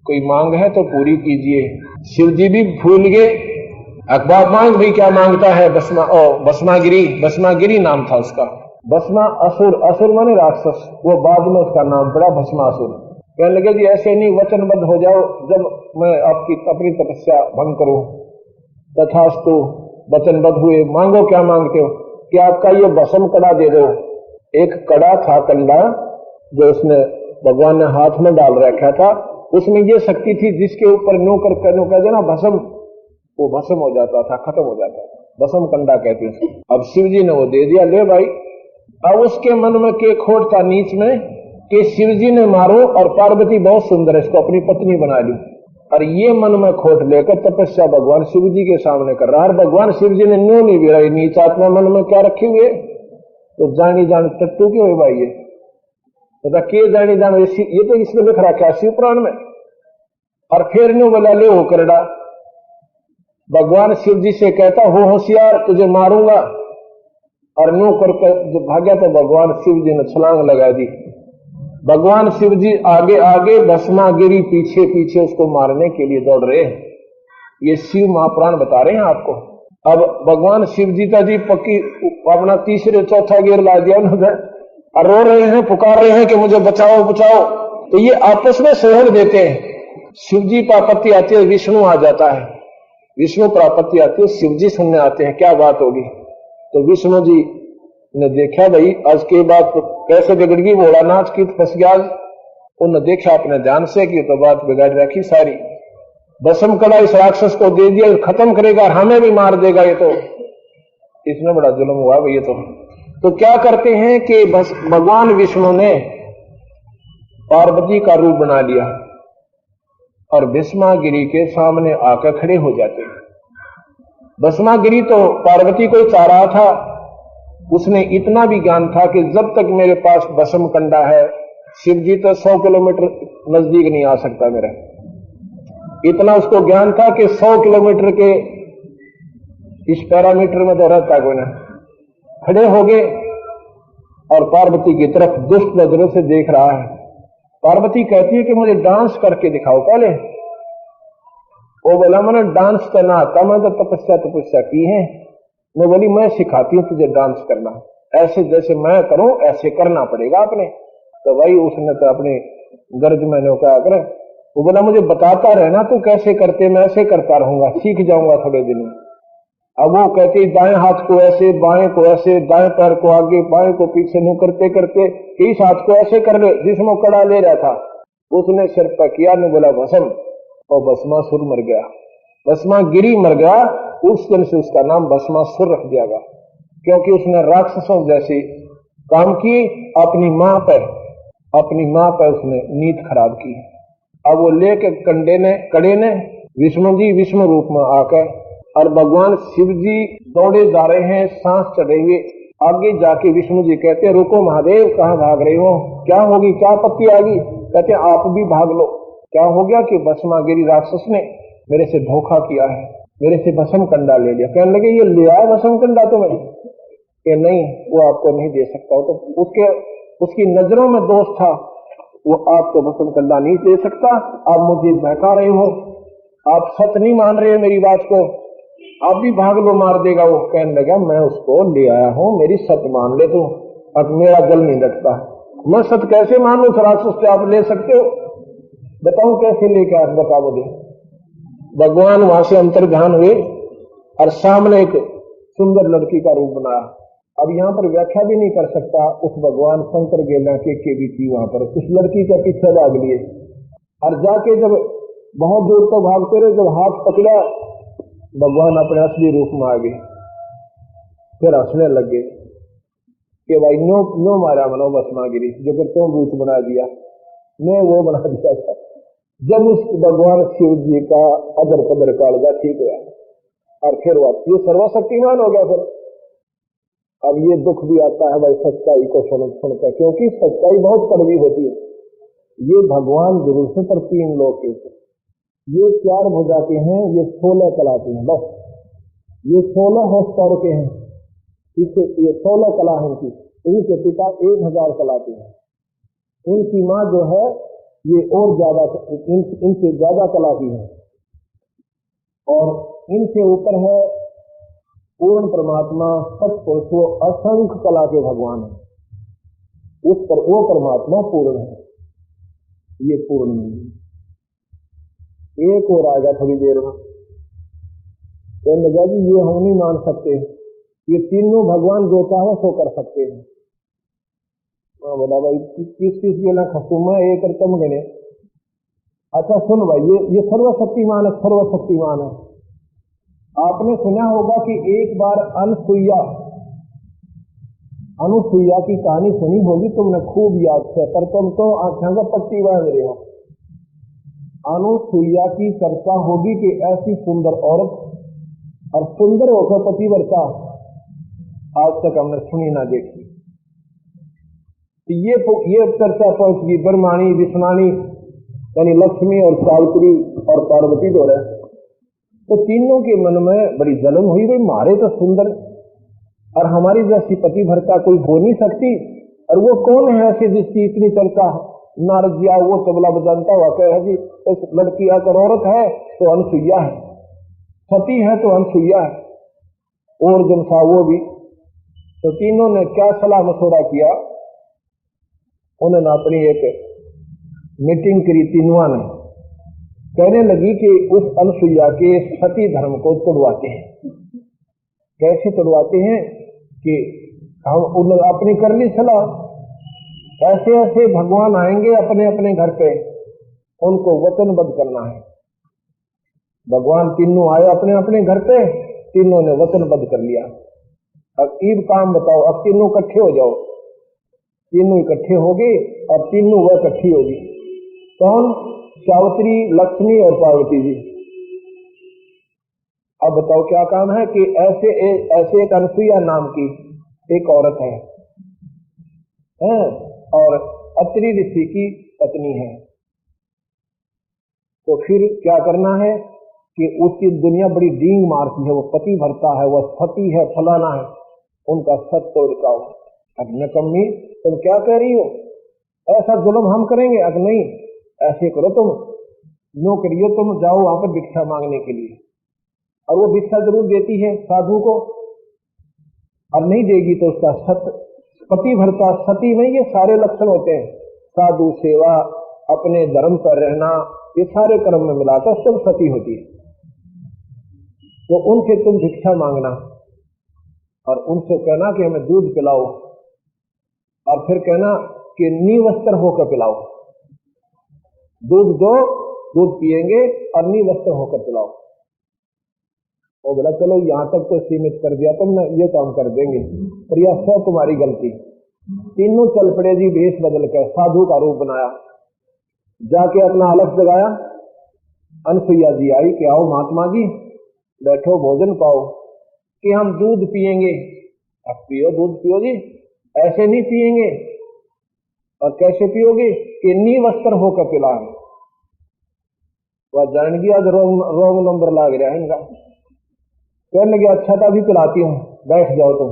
कोई मांग है तो पूरी कीजिए। शिव जी भी भूल गए, अखबार मांग भी क्या मांगता है, भस्मागिरी नाम था उसका। भस्मा असुर, असुर माने राक्षस, वो बाद में उसका नाम पड़ा भस्मासुर। कहने लगे जी ऐसे नहीं, वचनबद्ध हो जाओ, जब मैं आपकी अपनी तपस्या भंग करूं। तथास्तु, वचनबद्ध हुए। मांगो, क्या मांगते हो? कि आपका ये भस्म कड़ा दे दो। एक कड़ा था, कंडा, जो उसने भगवान ने हाथ में डाल रखा था, उसमें ये शक्ति थी जिसके ऊपर नो कर देना भस्म, वो भस्म हो जाता था, खत्म हो जाता था। भस्म कंडा कहते हैं। अब शिव जी ने वो दे दिया, ले भाई। अब उसके मन में के खोट था नीच में कि शिव जी ने मारो और पार्वती बहुत सुंदर है, इसको अपनी पत्नी बना ली। और ये मन में खोट लेकर तपस्या भगवान शिव जी के सामने कर रहा है। भगवान शिव जी ने न्यों नहीं गिराई, नीच आत्मा मन में क्या रखे हुए, तो जानी जान टट्टू क्यों है भाई? ये तो के जानी जान, ये तो इसमें लिख रहा क्या शिव पुराण में। और फिर न्यू बोला ले हो करड़ा। भगवान शिव जी से कहता हो होशियार, तुझे मारूंगा। और न्यू करके जो भाग्या तो भगवान शिव जी ने छलांग लगा दी। भगवान शिव जी आगे आगे, भस्मागिरी पीछे पीछे उसको मारने के लिए दौड़ रहे हैं। ये शिव महापुराण बता रहे हैं आपको। अब भगवान शिव जी का जी पक्की अपना तीसरे चौथा गियर ला दिया उन्होंने, और रो रहे हैं, पुकार रहे हैं कि मुझे बचाओ बचाओ। तो ये आपस में सहयोग देते हैं। शिव जी पर आपत्ति आती है, विष्णु आ जाता है। विष्णु पर आपत्ति आती है, शिव जी सुनने आते हैं, क्या बात होगी। तो विष्णु जी ने देखा भाई आज के बाद तो कैसे बिगड़ गई, भोलानाथ की फंस गया। उन्होंने देखा अपने ध्यान से कि तो बात बिगाड़ रखी सारी। भस्म कड़ा इस राक्षस को दे दिया, खत्म करेगा और हमें भी मार देगा। ये तो इसमें बड़ा जुल्म हुआ भाई। ये तो क्या करते हैं कि बस भगवान विष्णु ने पार्वती का रूप बना लिया और भस्मागिरी के सामने आकर खड़े हो जाते हैं। भस्मागिरी तो पार्वती को चाह रहा था, उसने इतना भी ज्ञान था कि जब तक मेरे पास भस्म कंडा है, शिव जी तो 100 किलोमीटर नजदीक नहीं आ सकता मेरा। इतना उसको ज्ञान था कि 100 किलोमीटर के इस पैरामीटर में तो रहता कोई ना। खड़े हो गए और पार्वती की तरफ दुष्ट नजरों से देख रहा है। पार्वती कहती है कि मुझे डांस करके दिखाओ पहले। वो बोला मैंने डांस करना आता, मैं तो तपस्या की है। मैं बोली मैं सिखाती हूँ तुझे डांस करना, ऐसे जैसे मैं करूं ऐसे करना पड़ेगा अपने। तो भाई उसने तो अपने गर्ज मैंने कहा कर, वो बोला मुझे बताता रहना तू कैसे करते, मैं ऐसे करता रहूंगा, सीख जाऊंगा थोड़े दिन में। अब वो कहती दाएं हाथ को ऐसे, बाएं को ऐसे, दाएं पैर को आगे, बाएं को पीछे, नु करते करते इस हाथ को ऐसे कर ले, जिसमें कड़ा ले रहा था उसने सिर पर किया, ने बोला भस्म, और भस्मासुर मर गया। भस्मागिरी मर गया। उस दिन से उसका नाम भस्मासुर रख दिया गया, क्योंकि उसने राक्षसों जैसे काम किए, अपनी मां पर उसने नीत खराब की। अब वो लेके कड़े ने विष्णु जी विष्णु रूप में आकर, और भगवान शिव जी दौड़े जा रहे हैं सांस चढ़े हुए। आगे जाके विष्णु जी कहते हैं रुको महादेव, कहां भाग रहे हो, क्या होगी, क्या आपत्ति आ गई? कहते आप भी भाग लो। क्या हो गया कि भस्मागिरी राक्षस ने मेरे से धोखा किया है, मेरे से भस्म कंडा ले लिया। कहने लगे ये ले आया भस्म कंडा तुम्हें? कि नहीं, वो आपको नहीं दे सकता। तो उसकी नजरों में दोष था, वो आपको भस्म कंडा नहीं दे सकता। आप मुझे बहका रहे हो, आप सच नहीं मान रहे मेरी बात को, आप भी भाग लो, मार देगा वो। कहने लगा मैं उसको ले आया हूं, मेरी सच मान ले तू, अब मेरा गल नहीं लगता। मैं सच कैसे मान लू? राक्षस से आप ले सकते हो? बताओ कैसे लेके आ, बता मुझे। भगवान वहां से अंतर्ध्यान हुए और सामने एक सुंदर लड़की का रूप बनाया। अब यहां पर व्याख्या भी नहीं कर सकता, उस भगवान शंकर गेला के भी थी वहां पर, उस लड़की के पीछे भाग लिए और जाके जब बहुत दूर तो भागते रहे, जब हाथ पकड़ा भगवान अपने असली रूप में आ गए। फिर हंसने लग गए कि भाई नो मारा मनो भस्मागिरी, जो कि तुम रूप बना दिया, मैं वो बना दिया था। जब उस भगवान शिव जी का अदर पदर कालजा ठीक हुआ और फिर ये सर्वशक्तिमान हो गया। फिर अब ये दुख भी आता है भाई सच्चाई को सुनकर, क्योंकि सच्चाई बहुत कड़वी होती है। ये भगवान जरूर से पर 3 लोग के, ये 4 भुजा के हैं, ये 16 कला के हैं, बस ये 16 हॉर्स पावर के हैं। ये 16 कला है इनकी। इनके पिता 1000 कला के हैं। इनकी माँ जो है ये और ज्यादा, इनसे ज्यादा कला की है। और इनसे ऊपर है पूर्ण परमात्मा सतपुरुष, वो असंख्य कला के भगवान है, उस पर वो परमात्मा पूर्ण है, ये पूर्ण नहीं। एक और आएगा थोड़ी देर में, तो लगा जी ये हम नहीं मान सकते, ये तीनों भगवान जो चाहे सो कर सकते हैं। बोला भाई किस के ना खसुमा एक रकम गणे। अच्छा सुन भाई, ये सर्वशक्तिमान है, सर्वशक्तिमान है। आपने सुना होगा कि एक बार अनुसुईया की कहानी सुनी होगी तुमने, खूब याद है, पर तुम तो आंखों का पट्टी बांध रहे हो। अनुसुईया की चर्चा होगी कि ऐसी सुंदर औरत और सुंदर होकर पतिव्रता आज तक हमने सुनी ना देखी। ये चर्चा पहुंच गई ब्रह्माणी, विष्णाणी यानी लक्ष्मी और सावित्री और पार्वती दो रहे, तो तीनों के मन में बड़ी जलन हुई, भाई मारे तो सुंदर और हमारी जैसी पतिव्रता कोई हो नहीं सकती, और वो कौन है ऐसी जिसकी इतनी चर्चा है। नारद जी वो तबला बजाता हुआ कह जी उस लड़की अगर औरत है तो अनुसुईया है, सती है तो अनुसुईया है, और जन था वो भी। तो तीनों ने क्या सलाह मशवरा किया, उन्होंने अपनी एक मीटिंग करी तीनों ने, कहने लगी कि उस अनुसुईया के सती धर्म को तोड़वाते हैं। कैसे तोड़वाते हैं कि हम उन्होंने अपनी कर ली सलाह, ऐसे ऐसे भगवान आएंगे अपने अपने घर पे, उनको वचनबद्ध करना है। भगवान तीनों आए अपने अपने घर पे, तीनों ने वचनबद्ध कर लिया। अब ईब काम बताओ, अब तीनों इकट्ठे हो जाओ, तीनों इकट्ठे होगी और तीनों वह इकट्ठी होगी। कौन? सावित्री, लक्ष्मी और पार्वती जी। अब बताओ क्या काम है कि ऐसे एक अनुसुईया नाम की एक औरत है और अत्रि ऋषि की पत्नी है। तो फिर क्या करना है कि उसकी दुनिया बड़ी डींग मारती है, वो पतिव्रता है, वो सती है, फलाना है, उनका सत तो रिकाओ। अब नकम्मी तुम क्या कह रही हो, ऐसा जुल्म हम करेंगे? अब नहीं, ऐसे करो तुम, नो करिए, तुम जाओ वहां पर भिक्षा मांगने के लिए, और वो भिक्षा जरूर देती है साधु को, और नहीं देगी तो उसका सत पतिव्रता सती में ये सारे लक्षण होते हैं, साधु सेवा, अपने धर्म पर रहना, ये सारे कर्म में मिलाकर सब सती होती है। तो उनसे तुम भिक्षा मांगना और उनसे कहना कि हमें दूध पिलाओ, और फिर कहना कि निवस्त्र होकर पिलाओ, दूध दो, दूध पिएंगे और निवस्त्र होकर पिलाओ। वो बोला चलो यहां तक तो सीमित कर दिया तुमने, ये तो हम कर देंगे, पर यह सब तुम्हारी गलती। तीनों चल पड़े जी, वेश बदल कर साधु का रूप बनाया, जाके अपना अलग जगाया। अनुसुईया जी आई कि आओ महात्मा जी बैठो, भोजन पाओ, कि हम दूध पिएंगे। अब पियो, दूध पियो जी, ऐसे नहीं पिएंगे। और कैसे पियोगे? कि निवस्त्र होकर पिलाएं। वह जानेगी आज रोग नंबर लाग रहा है इनका। कहने लगे अच्छा तो अभी पिलाती हूं, बैठ जाओ तुम।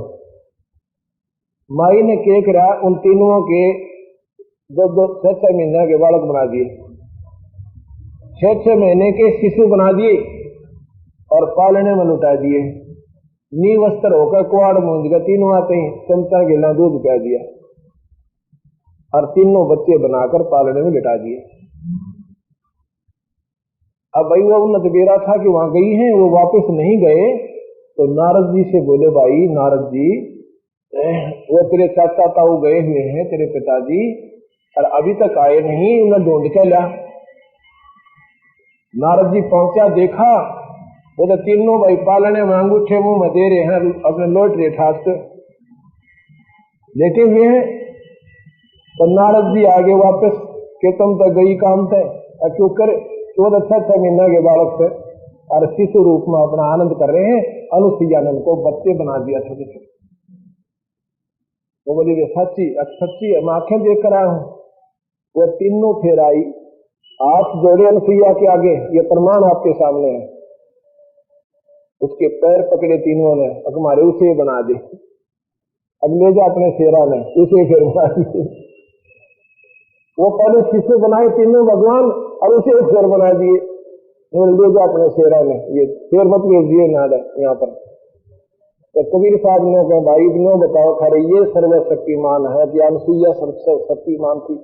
माई ने क्या करा, उन तीनों के 2-6 महीने के बालक बना दिए, 6 महीने के शिशु बना दिए और पालने में लुटा दिए। निवस्त्र होकर कुआड़ मूंज का तीनों आते ही चमचा गिला दूध पिला दिया और तीनों बच्चे बनाकर पालने में लिटा दिए। अब भाई वो उन्नत बेरा था कि वहां गई हैं, वो वापस नहीं गए, तो नारद जी से बोले भाई नारद जी, वो तेरे चाचा ताऊ गए हुए हैं, तेरे पिताजी, और अभी तक आए नहीं, उन्हें ढूंढ के ला। नारद जी पहुंचा, देखा वो तो तीनों भाई पालने में अंगूठे मुंह में दे रहे हैं, अपने लौट रहे ठाक लेटे हुए हैं। तो नारद जी आगे वापस कि तुम तो गई काम थे, क्यों करे? 14 महीना के बालक से और शिशु रूप में अपना आनंद कर रहे हैं। अनुसुईया ने उनको बच्चे बना दिया छोटे छोटे। वो बोली सच्ची सच्ची मैं आंखें देख कर आया हूं। वो तीनों फिर आई, हाथ जोड़े अनुसुईया के आगे, ये प्रमाण आपके सामने है। उसके पैर पकड़े तीनों ने, हमारे उसे बना दे। अब ले जा अपने शेरा ने, उसे फिर बना दिए। वो पहले शिशु बनाए तीनों भगवान और उसे फिर बना दिए। ले जा अपने शेरा में, ये शेर मत भेज दिए यहाँ पर। तो कबीर साहब ने कहा भाई इतने बताओ खरे ये सर्वशक्तिमान है कि अनसुईया सर्वशक्तिमान थी?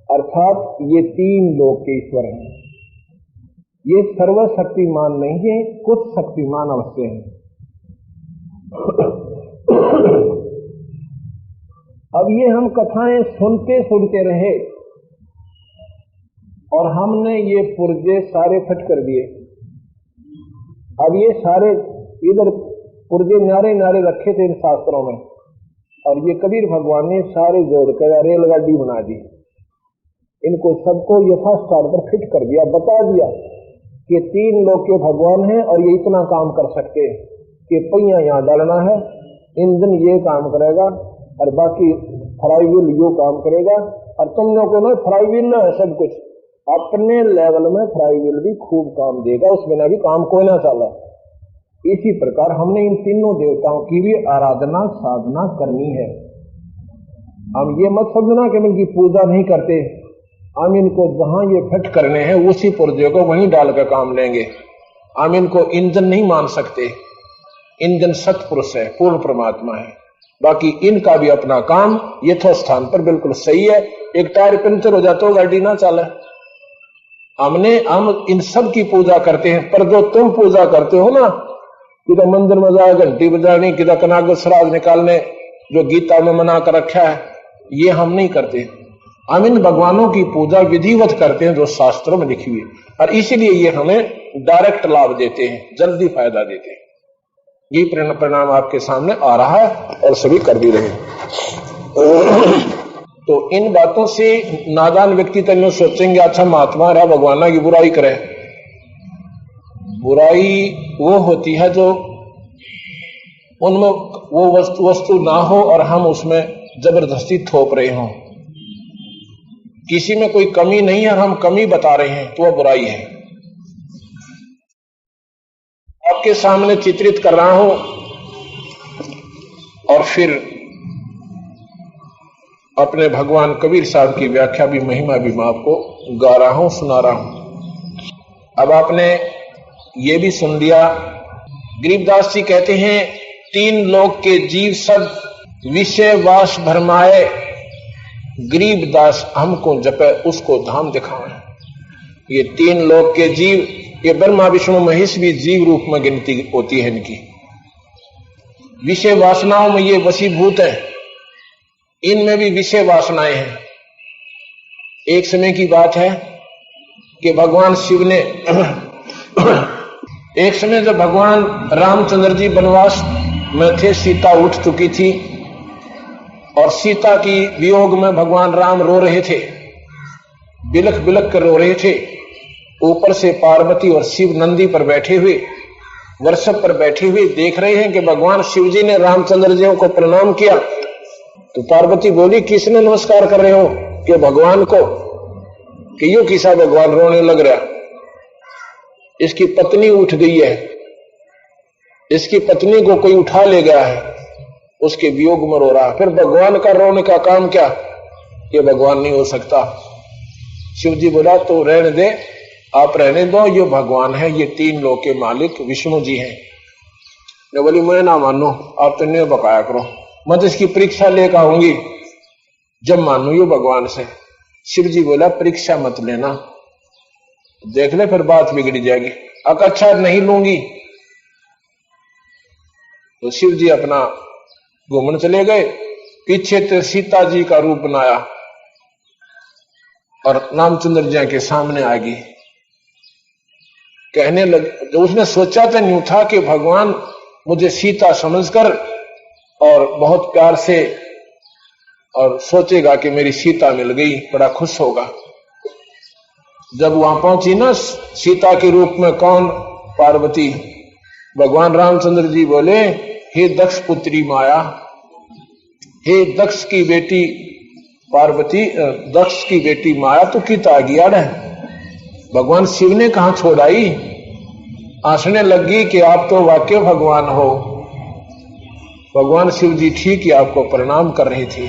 अर्थात ये 3 लोक के ईश्वर हैं, ये सर्वशक्तिमान नहीं है, कुछ शक्तिमान अवश्य है। अब ये हम कथाएं सुनते सुनते रहे और हमने ये पुर्जे सारे फट कर दिए। अब ये सारे इधर पुर्जे नारे नारे रखे थे इन शास्त्रों में, और ये कबीर भगवान ने सारे जोड़ कर रेलगाड़ी बना दी। इनको सबको यथास्थान पर फिट कर दिया, बता दिया कि 3 लोक के भगवान हैं और ये इतना काम कर सकते हैं कि पहिया यहां डालना है, इंजन ये काम करेगा और बाकी फ्लाईव्हील यो काम करेगा। और तुम लोगों को ना फ्लाईव्हील ना है, सब कुछ अपने लेवल में फ्लाईव्हील भी खूब काम देगा, उस बिना भी काम कोई ना चला। इसी प्रकार हमने इन तीनों देवताओं की भी आराधना साधना करनी है। हम ये मत समझना कि इनकी पूजा नहीं करते, हम इनको जहां ये फिट करने हैं उसी पुर्जे को वहीं डालकर काम लेंगे। हम इनको इंजन नहीं मान सकते, इंजन सतपुरुष है, पूर्ण परमात्मा है। बाकी इनका भी अपना काम यथास्थान पर बिल्कुल सही है। एक टायर पंचर हो जाता हो गाड़ी ना चले। हम इन सब की पूजा करते हैं, पर जो तुम पूजा करते हो ना, किधर मंदिर में जाए घंटी बजानी, किधर कनाग श्राद्ध निकालने, जो गीता में मना कर रखा है, ये हम नहीं करते। हम इन भगवानों की पूजा विधिवत करते हैं जो शास्त्रों में लिखी हुई है, और इसीलिए ये हमें डायरेक्ट लाभ देते हैं, जल्दी फायदा देते हैं। ये परिणाम आपके सामने आ रहा है और सभी कर भी रहे। तो इन बातों से नादान व्यक्ति तो सोचेंगे अच्छा महात्मा रहा भगवाना की बुराई करे। बुराई वो होती है जो उनमें वो वस्तु ना हो और हम उसमें जबरदस्ती थोप रहे हों। किसी में कोई कमी नहीं है और हम कमी बता रहे हैं तो वह बुराई है। आपके सामने चित्रित कर रहा हूं और फिर अपने भगवान कबीर साहब की व्याख्या भी महिमा भी मैं आपको गा रहा हूं, सुना रहा हूं। अब आपने ये भी सुन लिया। गरीबदास जी कहते हैं 3 लोक के जीव सब विषय वास भरमाए, गरीबदास हमको जपे उसको धाम दिखाए। ये 3 लोक के जीव, ये ब्रह्मा विष्णु महेश भी जीव रूप में गिनती होती है इनकी। विषय वासनाओं में ये वशीभूत है, इनमें भी विषय वासनाएं हैं। एक समय की बात है कि भगवान शिव ने एक समय जब भगवान रामचंद्र जी वनवास में थे, सीता उठ चुकी थी और सीता की वियोग में भगवान राम रो रहे थे, बिलख बिलख कर रो रहे थे। ऊपर से पार्वती और शिव नंदी पर बैठे हुए, वृषभ पर बैठे हुए देख रहे हैं कि भगवान शिव जी ने रामचंद्र जी को प्रणाम किया। तो पार्वती बोली किसने नमस्कार कर रहे हो? कि भगवान को। कि यो किसा भगवान रोने लग रहा? इसकी पत्नी उठ गई है, इसकी पत्नी को कोई उठा ले गया है, उसके वियोग में रो रहा। फिर भगवान का रोने का काम क्या? ये भगवान नहीं हो सकता। शिव जी बोला तो रहने दे, आप रहने दो, ये भगवान है, ये 3 लोक के मालिक विष्णु जी हैं। मैं बोली मैं ना मानो, आप तो नहीं बकाया करो, मैं तो इसकी परीक्षा लेकर आऊंगी, जब मानू ये भगवान से। शिव जी बोला परीक्षा मत लेना, देख ले फिर बात बिगड़ जाएगी। अच्छा नहीं लूंगी। तो शिव जी अपना घूमने चले गए। पीछे तो सीता जी का रूप बनाया और रामचंद्र जी के सामने आ गई। कहने लगे, जो उसने सोचा तो नहीं था कि भगवान मुझे सीता समझकर और बहुत प्यार से और सोचेगा कि मेरी सीता मिल गई, बड़ा खुश होगा। जब वहां पहुंची ना सीता के रूप में कौन? पार्वती। भगवान रामचंद्र जी बोले हे दक्ष पुत्री माया, हे दक्ष की बेटी पार्वती, दक्ष की बेटी माया तो किता गया है। भगवान शिव ने कहां छोड़ाई? आंसने लगी कि आप तो वाकई भगवान हो। भगवान शिव जी ठीक ही आपको प्रणाम कर रहे थे।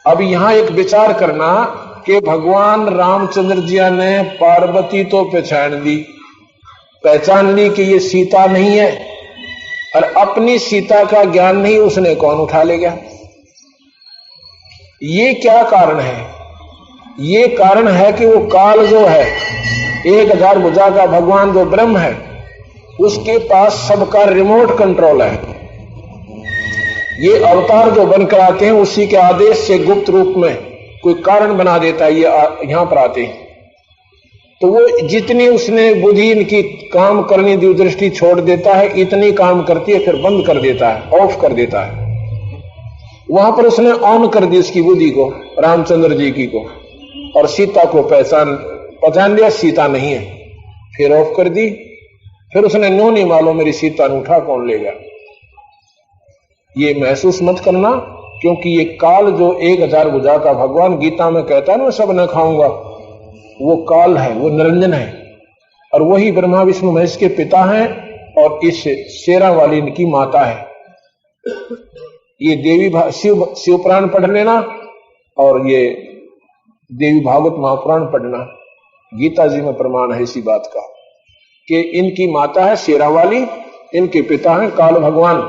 अब यहां एक विचार करना कि भगवान रामचंद्र जी ने पार्वती तो पहचान ली कि ये सीता नहीं है, और अपनी सीता का ज्ञान नहीं उसने कौन उठा ले गया। ये क्या कारण है? ये कारण है कि वो काल जो है 1000 भुजा का भगवान जो ब्रह्म है, उसके पास सबका रिमोट कंट्रोल है। ये अवतार जो बनकर आते हैं उसी के आदेश से गुप्त रूप में कोई कारण बना देता है, ये यहां पर आते हैं। तो वो जितनी उसने बुद्धि इनकी काम करने दी दृष्टि छोड़ देता है, इतनी काम करती है, फिर बंद कर देता है, ऑफ कर देता है। वहां पर उसने ऑन कर दी उसकी बुद्धि को, रामचंद्र जी की को, और सीता को पहचान लिया सीता नहीं है, फिर ऑफ कर दी। फिर उसने नो नहीं मालूम मेरी सीता ने उठा कौन लेगा। ये महसूस मत करना, क्योंकि ये काल जो 1000 भुजा का भगवान गीता में कहता है ना सब न खाऊंगा, वो काल है, वो निरंजन है, और वही ब्रह्मा विष्णु महेश के पिता हैं, और इस शेरा वाली इनकी माता है। ये देवी शिव पुराण पढ़ लेना, और ये देवी भागवत महापुराण पढ़ना, गीता जी में प्रमाण है इसी बात का कि इनकी माता है शेरा वाली, इनके पिता हैं काल भगवान।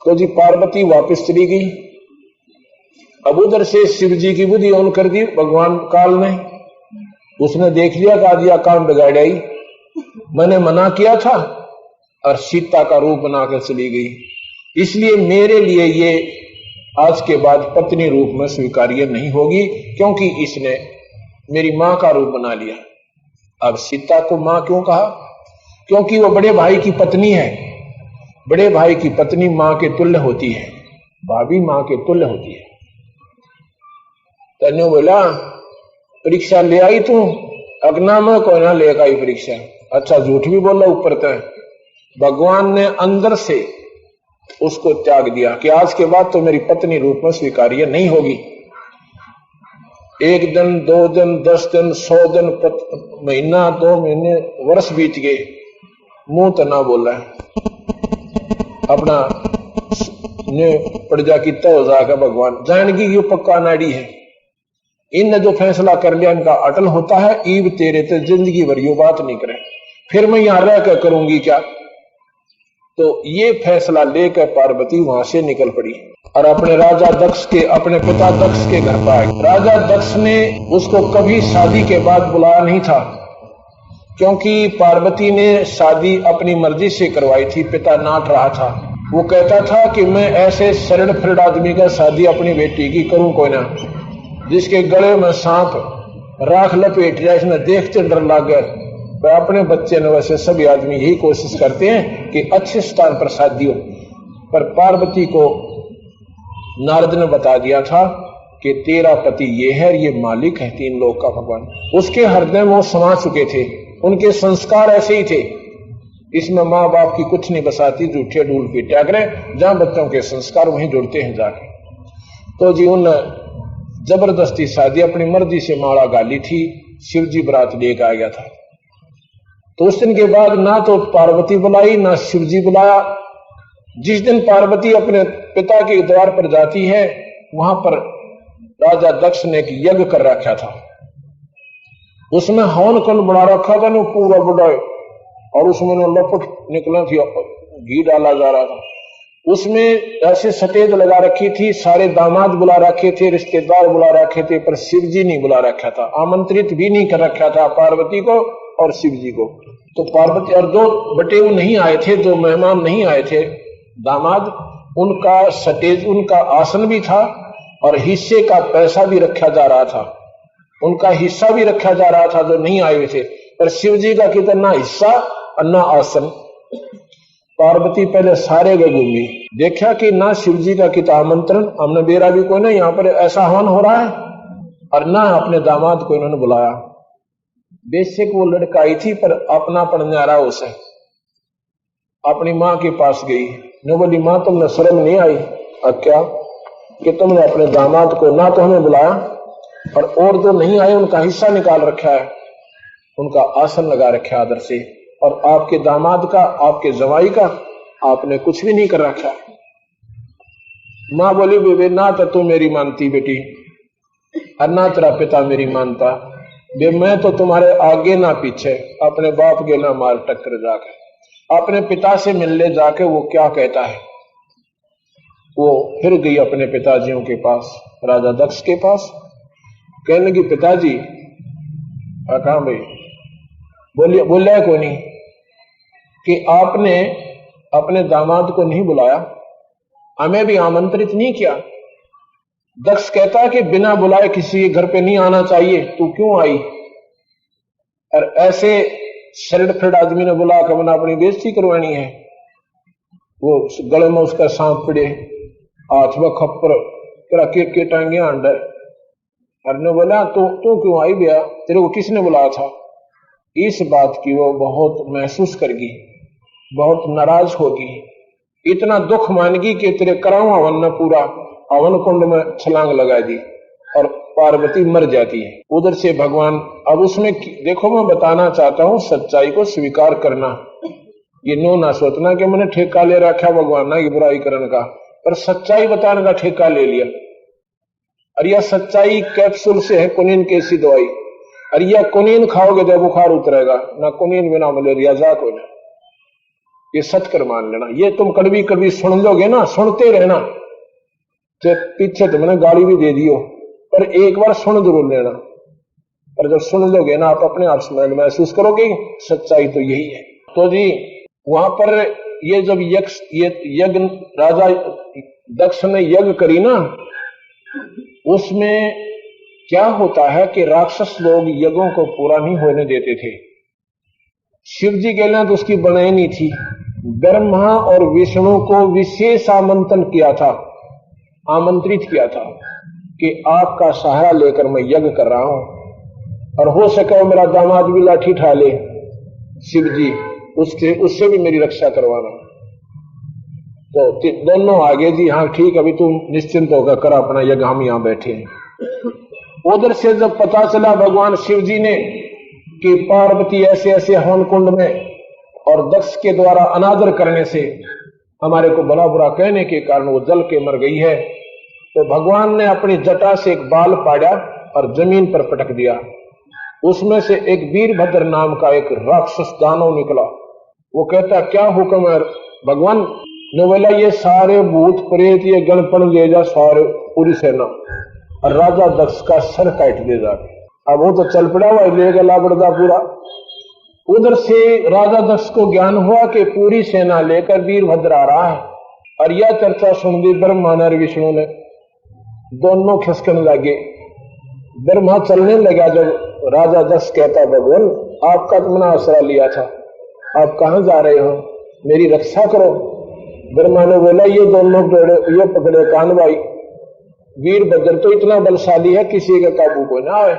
तो जी पार्वती वापस चली गई। अब उधर से शिव जी की बुद्धि ऑन कर दी भगवान काल ने। उसने देख लिया कि आज यह काम बिगाड़ आई, मैंने मना किया था, और सीता का रूप बनाकर चली गई। इसलिए मेरे लिए ये आज के बाद पत्नी रूप में स्वीकार्य नहीं होगी, क्योंकि इसने मेरी मां का रूप बना लिया। अब सीता को मां क्यों कहा? क्योंकि वो बड़े भाई की पत्नी है। बड़े भाई की पत्नी मां के तुल्य होती है, भाभी मां के तुल्य होती है। तने बोला परीक्षा ले आई तू? अगना में कोई ना लेकर आई परीक्षा। अच्छा झूठ भी बोला ऊपर तय। भगवान ने अंदर से उसको त्याग दिया कि आज के बाद तो मेरी पत्नी रूप में स्वीकार्य नहीं होगी। 1 दिन 2 दिन 10 दिन 100 दिन महीना 2 महीने वर्ष बीत गए, मुंह तो ना बोला अपना ने प्रजा की हो जाकर भगवान जानगी ये पक्का नाड़ी है। इनने जो फैसला कर लिया इनका अटल होता है। ईब तेरे ते जिंदगी भर यो बात नहीं करे, फिर मैं यहां रहकर करूंगी क्या? तो ये फैसला लेकर पार्वती वहां से निकल पड़ी और अपने राजा दक्ष के, अपने पिता दक्ष के घर पर आई। राजा दक्ष ने उसको कभी शादी के बाद बुलाया नहीं था, क्योंकि पार्वती ने शादी अपनी मर्जी से करवाई थी। पिता नाट रहा था, वो कहता था कि मैं ऐसे सरल फिरड आदमी का शादी अपनी बेटी की करूं कोई ना, जिसके गले में सांप राख लपेट जाए, इसमें देखते डर लग गए। अपने बच्चे ने वैसे सभी आदमी यही कोशिश करते हैं कि अच्छे स्थान पर शादी हो, पर पार्वती को नारद ने बता दिया था कि तेरा पति ये है, ये मालिक है 3 लोक का भगवान। उसके हृदय में वो समा चुके थे, उनके संस्कार ऐसे ही थे। इसमें माँ बाप की कुछ नहीं बसाती, झूठे डूल पे त्यागरे, जहां बच्चों के संस्कार वहीं जुड़ते हैं जाके। तो जी उन जबरदस्ती शादी अपनी मर्जी से माला गाली थी, शिवजी बरात लेकर आ गया था। तो उस दिन के बाद ना तो पार्वती बुलाई ना शिवजी बुलाया। जिस दिन पार्वती अपने पिता के द्वार पर जाती है, वहां पर राजा दक्ष ने एक यज्ञ कर रखा था। उसमें हवन कुंड बना रखा था ना पूरा बड़ा, और उसमें लपट निकला थी, घी डाला जा रहा था। उसमें ऐसे सटेज लगा रखी थी, सारे दामाद बुला रखे थे, रिश्तेदार बुला रखे थे, पर शिवजी नहीं बुला रखा था। आमंत्रित भी नहीं कर रखा था पार्वती को और शिवजी को। तो पार्वती और जो बटेऊ नहीं आए थे, जो मेहमान नहीं आए थे दामाद, उनका सटेज, उनका आसन भी था और हिस्से का पैसा भी रखा जा रहा था। उनका हिस्सा भी रखा जा रहा था जो नहीं आए हुए थे, पर शिवजी का कितना हिस्सा और ना आसन। पार्वती पहले सारे गए घूमी, देखा कि ना शिवजी का कितना आमंत्रण, हमने बेरा भी कोई ना, यहाँ पर ऐसा हवन हो रहा है, और ना अपने दामाद को इन्होंने बुलाया। बेशक वो लड़का आई थी, पर अपनापन न्यारा उसे। अपनी माँ के पास गई, ने बोली माँ तुमने शर्म नहीं आई क्या कि तुमने अपने दामाद को ना तो हमें बुलाया, और जो नहीं आए उनका हिस्सा निकाल रखा है, उनका आसन लगा रखा है आदर से, और आपके दामाद का, आपके जवाई का आपने कुछ भी नहीं कर रखा। माँ बोली बेबे ना तो तू मेरी मानती बेटी, अन्ना तेरा पिता मेरी मानता, बे मैं तो तुम्हारे आगे ना पीछे, अपने बाप के ना मार टक्कर जाकर अपने पिता से मिलने जाके वो क्या कहता है। वो फिर गई अपने पिताजियों के पास, राजा दक्ष के पास, कहने लगी पिताजी। कहा भाई बोलिया को नहीं कि आपने अपने दामाद को नहीं बुलाया, हमें भी आमंत्रित नहीं किया। दक्ष कहता है कि बिना बुलाए किसी के घर पे नहीं आना चाहिए, तू क्यों आई? और ऐसे शरीर फिर आदमी ने बुला कर बना अपनी बेइज्जती करवानी है। वो गले में उसका सांप पड़े, हाथ में खप्पर के टांगे अंडर। अरने बोला तू क्यों आई भैया, तेरे को किसने बुलाया था? इस बात की वो बहुत महसूस करगी, बहुत नाराज होगी, इतना दुख मानगी कि तेरे कराऊं हवन ने पूरा हवन कुंड में छलांग लगा दी और पार्वती मर जाती है। उधर से भगवान, अब उसमें देखो मैं बताना चाहता हूं, सच्चाई को स्वीकार करना, ये नो ना सोचना कि मैंने ठेका ले रखा भगवान ना ये बुराई करने का, पर सच्चाई बताने का ठेका ले लिया। और यह सच्चाई कैप्सूल से है, कुनीन कैसी दवाई, और यह कुनीन खाओगे तो बुखार उतरेगा ना, कुनीन बिना मलेरिया जाक हो। ये सत्कर मान लेना, ये तुम कड़वी कड़वी सुन लोगे ना, सुनते रहना, तो पीछे तुमने गाली भी दे दियो, पर एक बार सुन जरूर लेना। पर जब सुन लोगे ना, आप अपने आप में महसूस करोगे सच्चाई तो यही है। तो जी वहां पर ये जब यज्ञ राजा दक्ष ने यज्ञ करी ना, उसमें क्या होता है कि राक्षस लोग यज्ञों को पूरा नहीं होने देते थे। शिव जी के लिए तो उसकी बनाई नहीं थी। ब्रह्मा और विष्णु को विशेष आमंत्रित किया था कि आपका सहारा लेकर मैं यज्ञ कर रहा हूं, और हो सके मेरा दामाद भी लाठी ठा ले, शिव जी उससे भी मेरी रक्षा करवाना। तो दोनों आगे जी, हाँ ठीक, अभी तुम निश्चिंत होकर कर अपना यज्ञ, हम यहां बैठे हैं। उधर से जब पता चला भगवान शिव जी ने कि पार्वती ऐसे ऐसे हवन कुंड में और दक्ष के द्वारा अनादर करने से हमारे को भला बुरा कहने के कारण वो जल के मर गई है, तो भगवान ने अपनी जटा से एक बाल पाड़ा और जमीन पर पटक दिया। उसमें से एक वीरभद्र नाम का एक राक्षस दानव निकला। वो कहता क्या हुक्म है भगवान? ने बोला ये सारे भूत प्रेत ये गणपण ले जा, सारे पूरी सेना, और राजा दक्ष का सर काट दे जा। अब वो तो चल पड़ा हुआ ले गला बड़दा पूरा। उधर से राजा दक्ष को ज्ञान हुआ कि पूरी सेना लेकर वीरभद्र आ रहा है, और यह चर्चा सुन दी ब्रह्मा और विष्णु ने, दोनों खिसकने लगे। ब्रह्मा चलने लगा जब राजा दक्ष कहता भगवान आपका तो मैंने आसरा लिया था, आप कहां जा रहे हो, मेरी रक्षा करो। ब्रह्मा ने बोला ये दोनों ये पकड़े कान भाई, वीरभद्र तो इतना बलशाली है किसी का काबू को ना आए,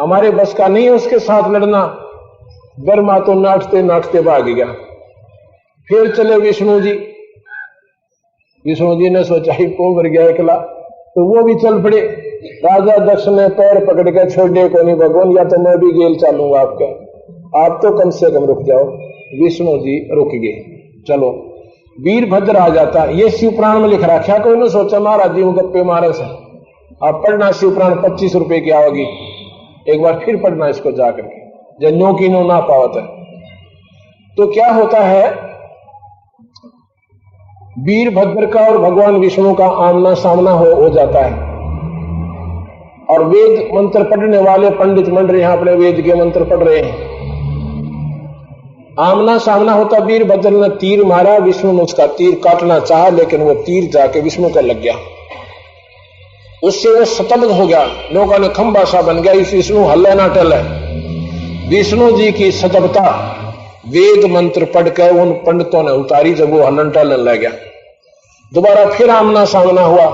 हमारे बस का नहीं है उसके साथ लड़ना। ब्रह्मा तो नाचते नाचते भाग गया। फिर चले विष्णु जी। विष्णु जी ने सोचा ही को मर गया अकेला, तो वो भी चल पड़े। राजा दक्ष ने पैर पकड़ के छोड़े को नहीं भगवान, या तो मैं भी गेल चालूंगा आपके, आप तो कम से कम रुक जाओ। विष्णु जी रुक गए। चलो वीरभद्र आ जाता, ये शिव पुराण में लिख रखा, कोई ने सोचा महाराज जी गप्पे मारे से। आप पढ़ना शिव पुराण 25 रुपए की आओगी, एक बार फिर पढ़ना इसको जाकर के, जन्यों की नो ना पावत है। तो क्या होता है, वीरभद्र का और भगवान विष्णु का आमना सामना हो जाता है, और वेद मंत्र पढ़ने वाले पंडित मंडली यहां अपने वेद के मंत्र पढ़ रहे हैं। आमना सामना होता, वीरभद्र ने तीर मारा, विष्णु ने उसका तीर काटना चाहा, लेकिन वो तीर जाके विष्णु का लग गया, उससे वो स्तब्ध हो गया, लोगों ने खंबा सा बन गया, इस विष्णु हल्ले ना टले। विष्णु जी की स्तब्धता वेद मंत्र पढ़कर उन पंडितों ने उतारी, जब वो हलन टलन लग गया। दोबारा फिर आमना सामना हुआ,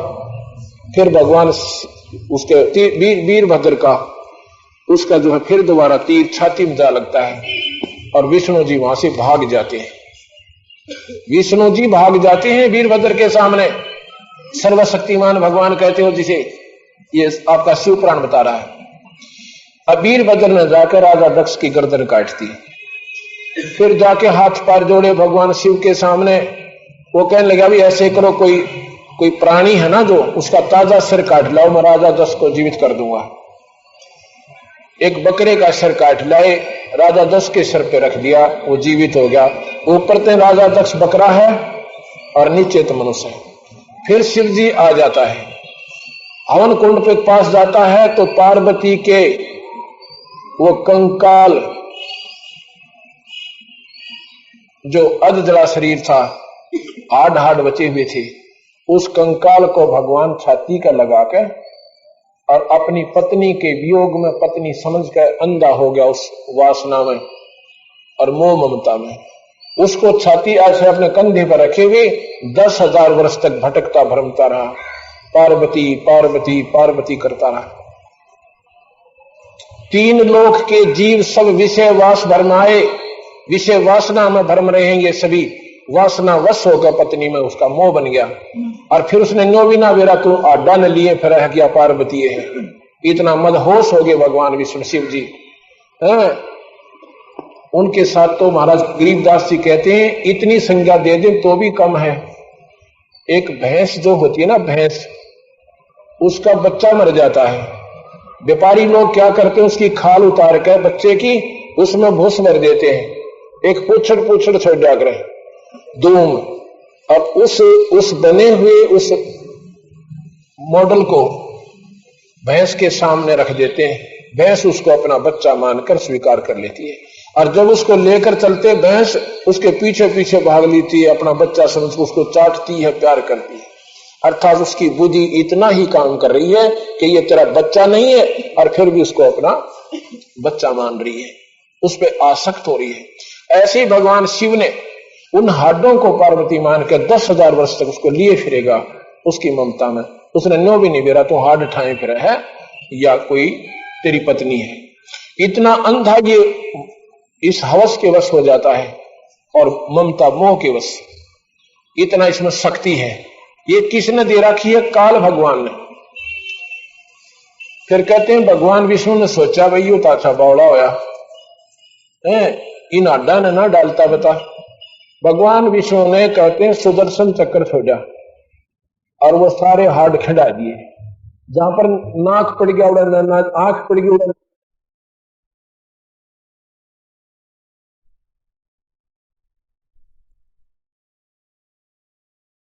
फिर भगवान उसके वीरभद्र का उसका जो है फिर दोबारा तीर छाती में जा लगता है, और विष्णु जी वहां से भाग जाते हैं। विष्णु जी भाग जाते हैं वीरभद्र के सामने। सर्वशक्तिमान भगवान कहते हो जिसे ये आपका शिव पुराण बता रहा है। अब वीरभद्र ने जाकर राजा दक्ष की गर्दन काट दी, फिर जाके हाथ पैर जोड़े भगवान शिव के सामने। वो कहने लगा भी ऐसे करो, कोई कोई प्राणी है ना जो, उसका ताजा सिर काट लाओ, मैं राजा दक्ष को जीवित कर दूंगा। एक बकरे का सिर काट लाए, राजा दक्ष के सिर पे रख दिया, वो जीवित हो गया। ऊपर तो राजा दक्ष बकरा है और नीचे तो मनुष्य है। फिर शिव जी आ जाता है, हवन कुंड पे पास जाता है तो पार्वती के वो कंकाल जो अधजड़ा शरीर था, हाड हाड बचे हुए थे, उस कंकाल को भगवान छाती का लगाकर और अपनी पत्नी के वियोग में पत्नी समझकर अंधा हो गया उस वासना में और मोह ममता में। उसको छाती ऐसे अपने कंधे पर रखे हुए 10,000 वर्ष तक भटकता भ्रमता रहा, पार्वती पार्वती पार्वती करता रहा। 3 लोक के जीव सब विषय वास भरमाए, विषय वासना में भ्रम रहेंगे सभी, वासना वश होकर पत्नी में उसका मोह बन गया। और फिर उसने नो भी ना बेरा तू आडा न लिए फिर रह गया पार्वती है। इतना मदहोश हो गए भगवान विष्णु शिव जी है। उनके साथ तो महाराज गरीबदास जी कहते हैं इतनी संज्ञा दे दे तो भी कम है। एक भैंस जो होती है ना, भैंस, उसका बच्चा मर जाता है, व्यापारी लोग क्या करते हैं, उसकी खाल उतार कर बच्चे की उसमें भूस भर देते हैं, एक पूछड़ छोड़ जाकर धूम, और उस बने हुए उस मॉडल को भैंस के सामने रख देते हैं। भैंस उसको अपना बच्चा मानकर स्वीकार कर लेती है, और जब उसको लेकर चलते भैंस उसके पीछे पीछे भाग लेती है, अपना बच्चा समझ उसको चाटती है, प्यार करती है। अर्थात उसकी बुद्धि इतना ही काम कर रही है कि ये तेरा बच्चा नहीं है, और फिर भी उसको अपना बच्चा मान रही है, उस पर आसक्त हो रही है। ऐसे ही भगवान शिव ने उन हाडों को पार्वती मानकर 10,000 वर्ष तक उसको लिए फिरेगा उसकी ममता में। उसने नो भी नहीं बेरा तो हाड ठाए फिर है या कोई तेरी पत्नी है। इतना अंधा ये इस हवस के वश हो जाता है और ममता मोह के वश, इतना इसमें शक्ति है। ये किसने दे रखी है? काल भगवान ने। फिर कहते हैं भगवान विष्णु ने सोचा भाई यो ताछा बावड़ा होया है, इन आडा ने ना डालता बता। भगवान विष्णु ने कहते हैं सुदर्शन चक्र छोड़ा और वो सारे हाड खड़ा दिए। जहां पर नाक पड़ गया उड़न, आंख पड़ गई उड़न,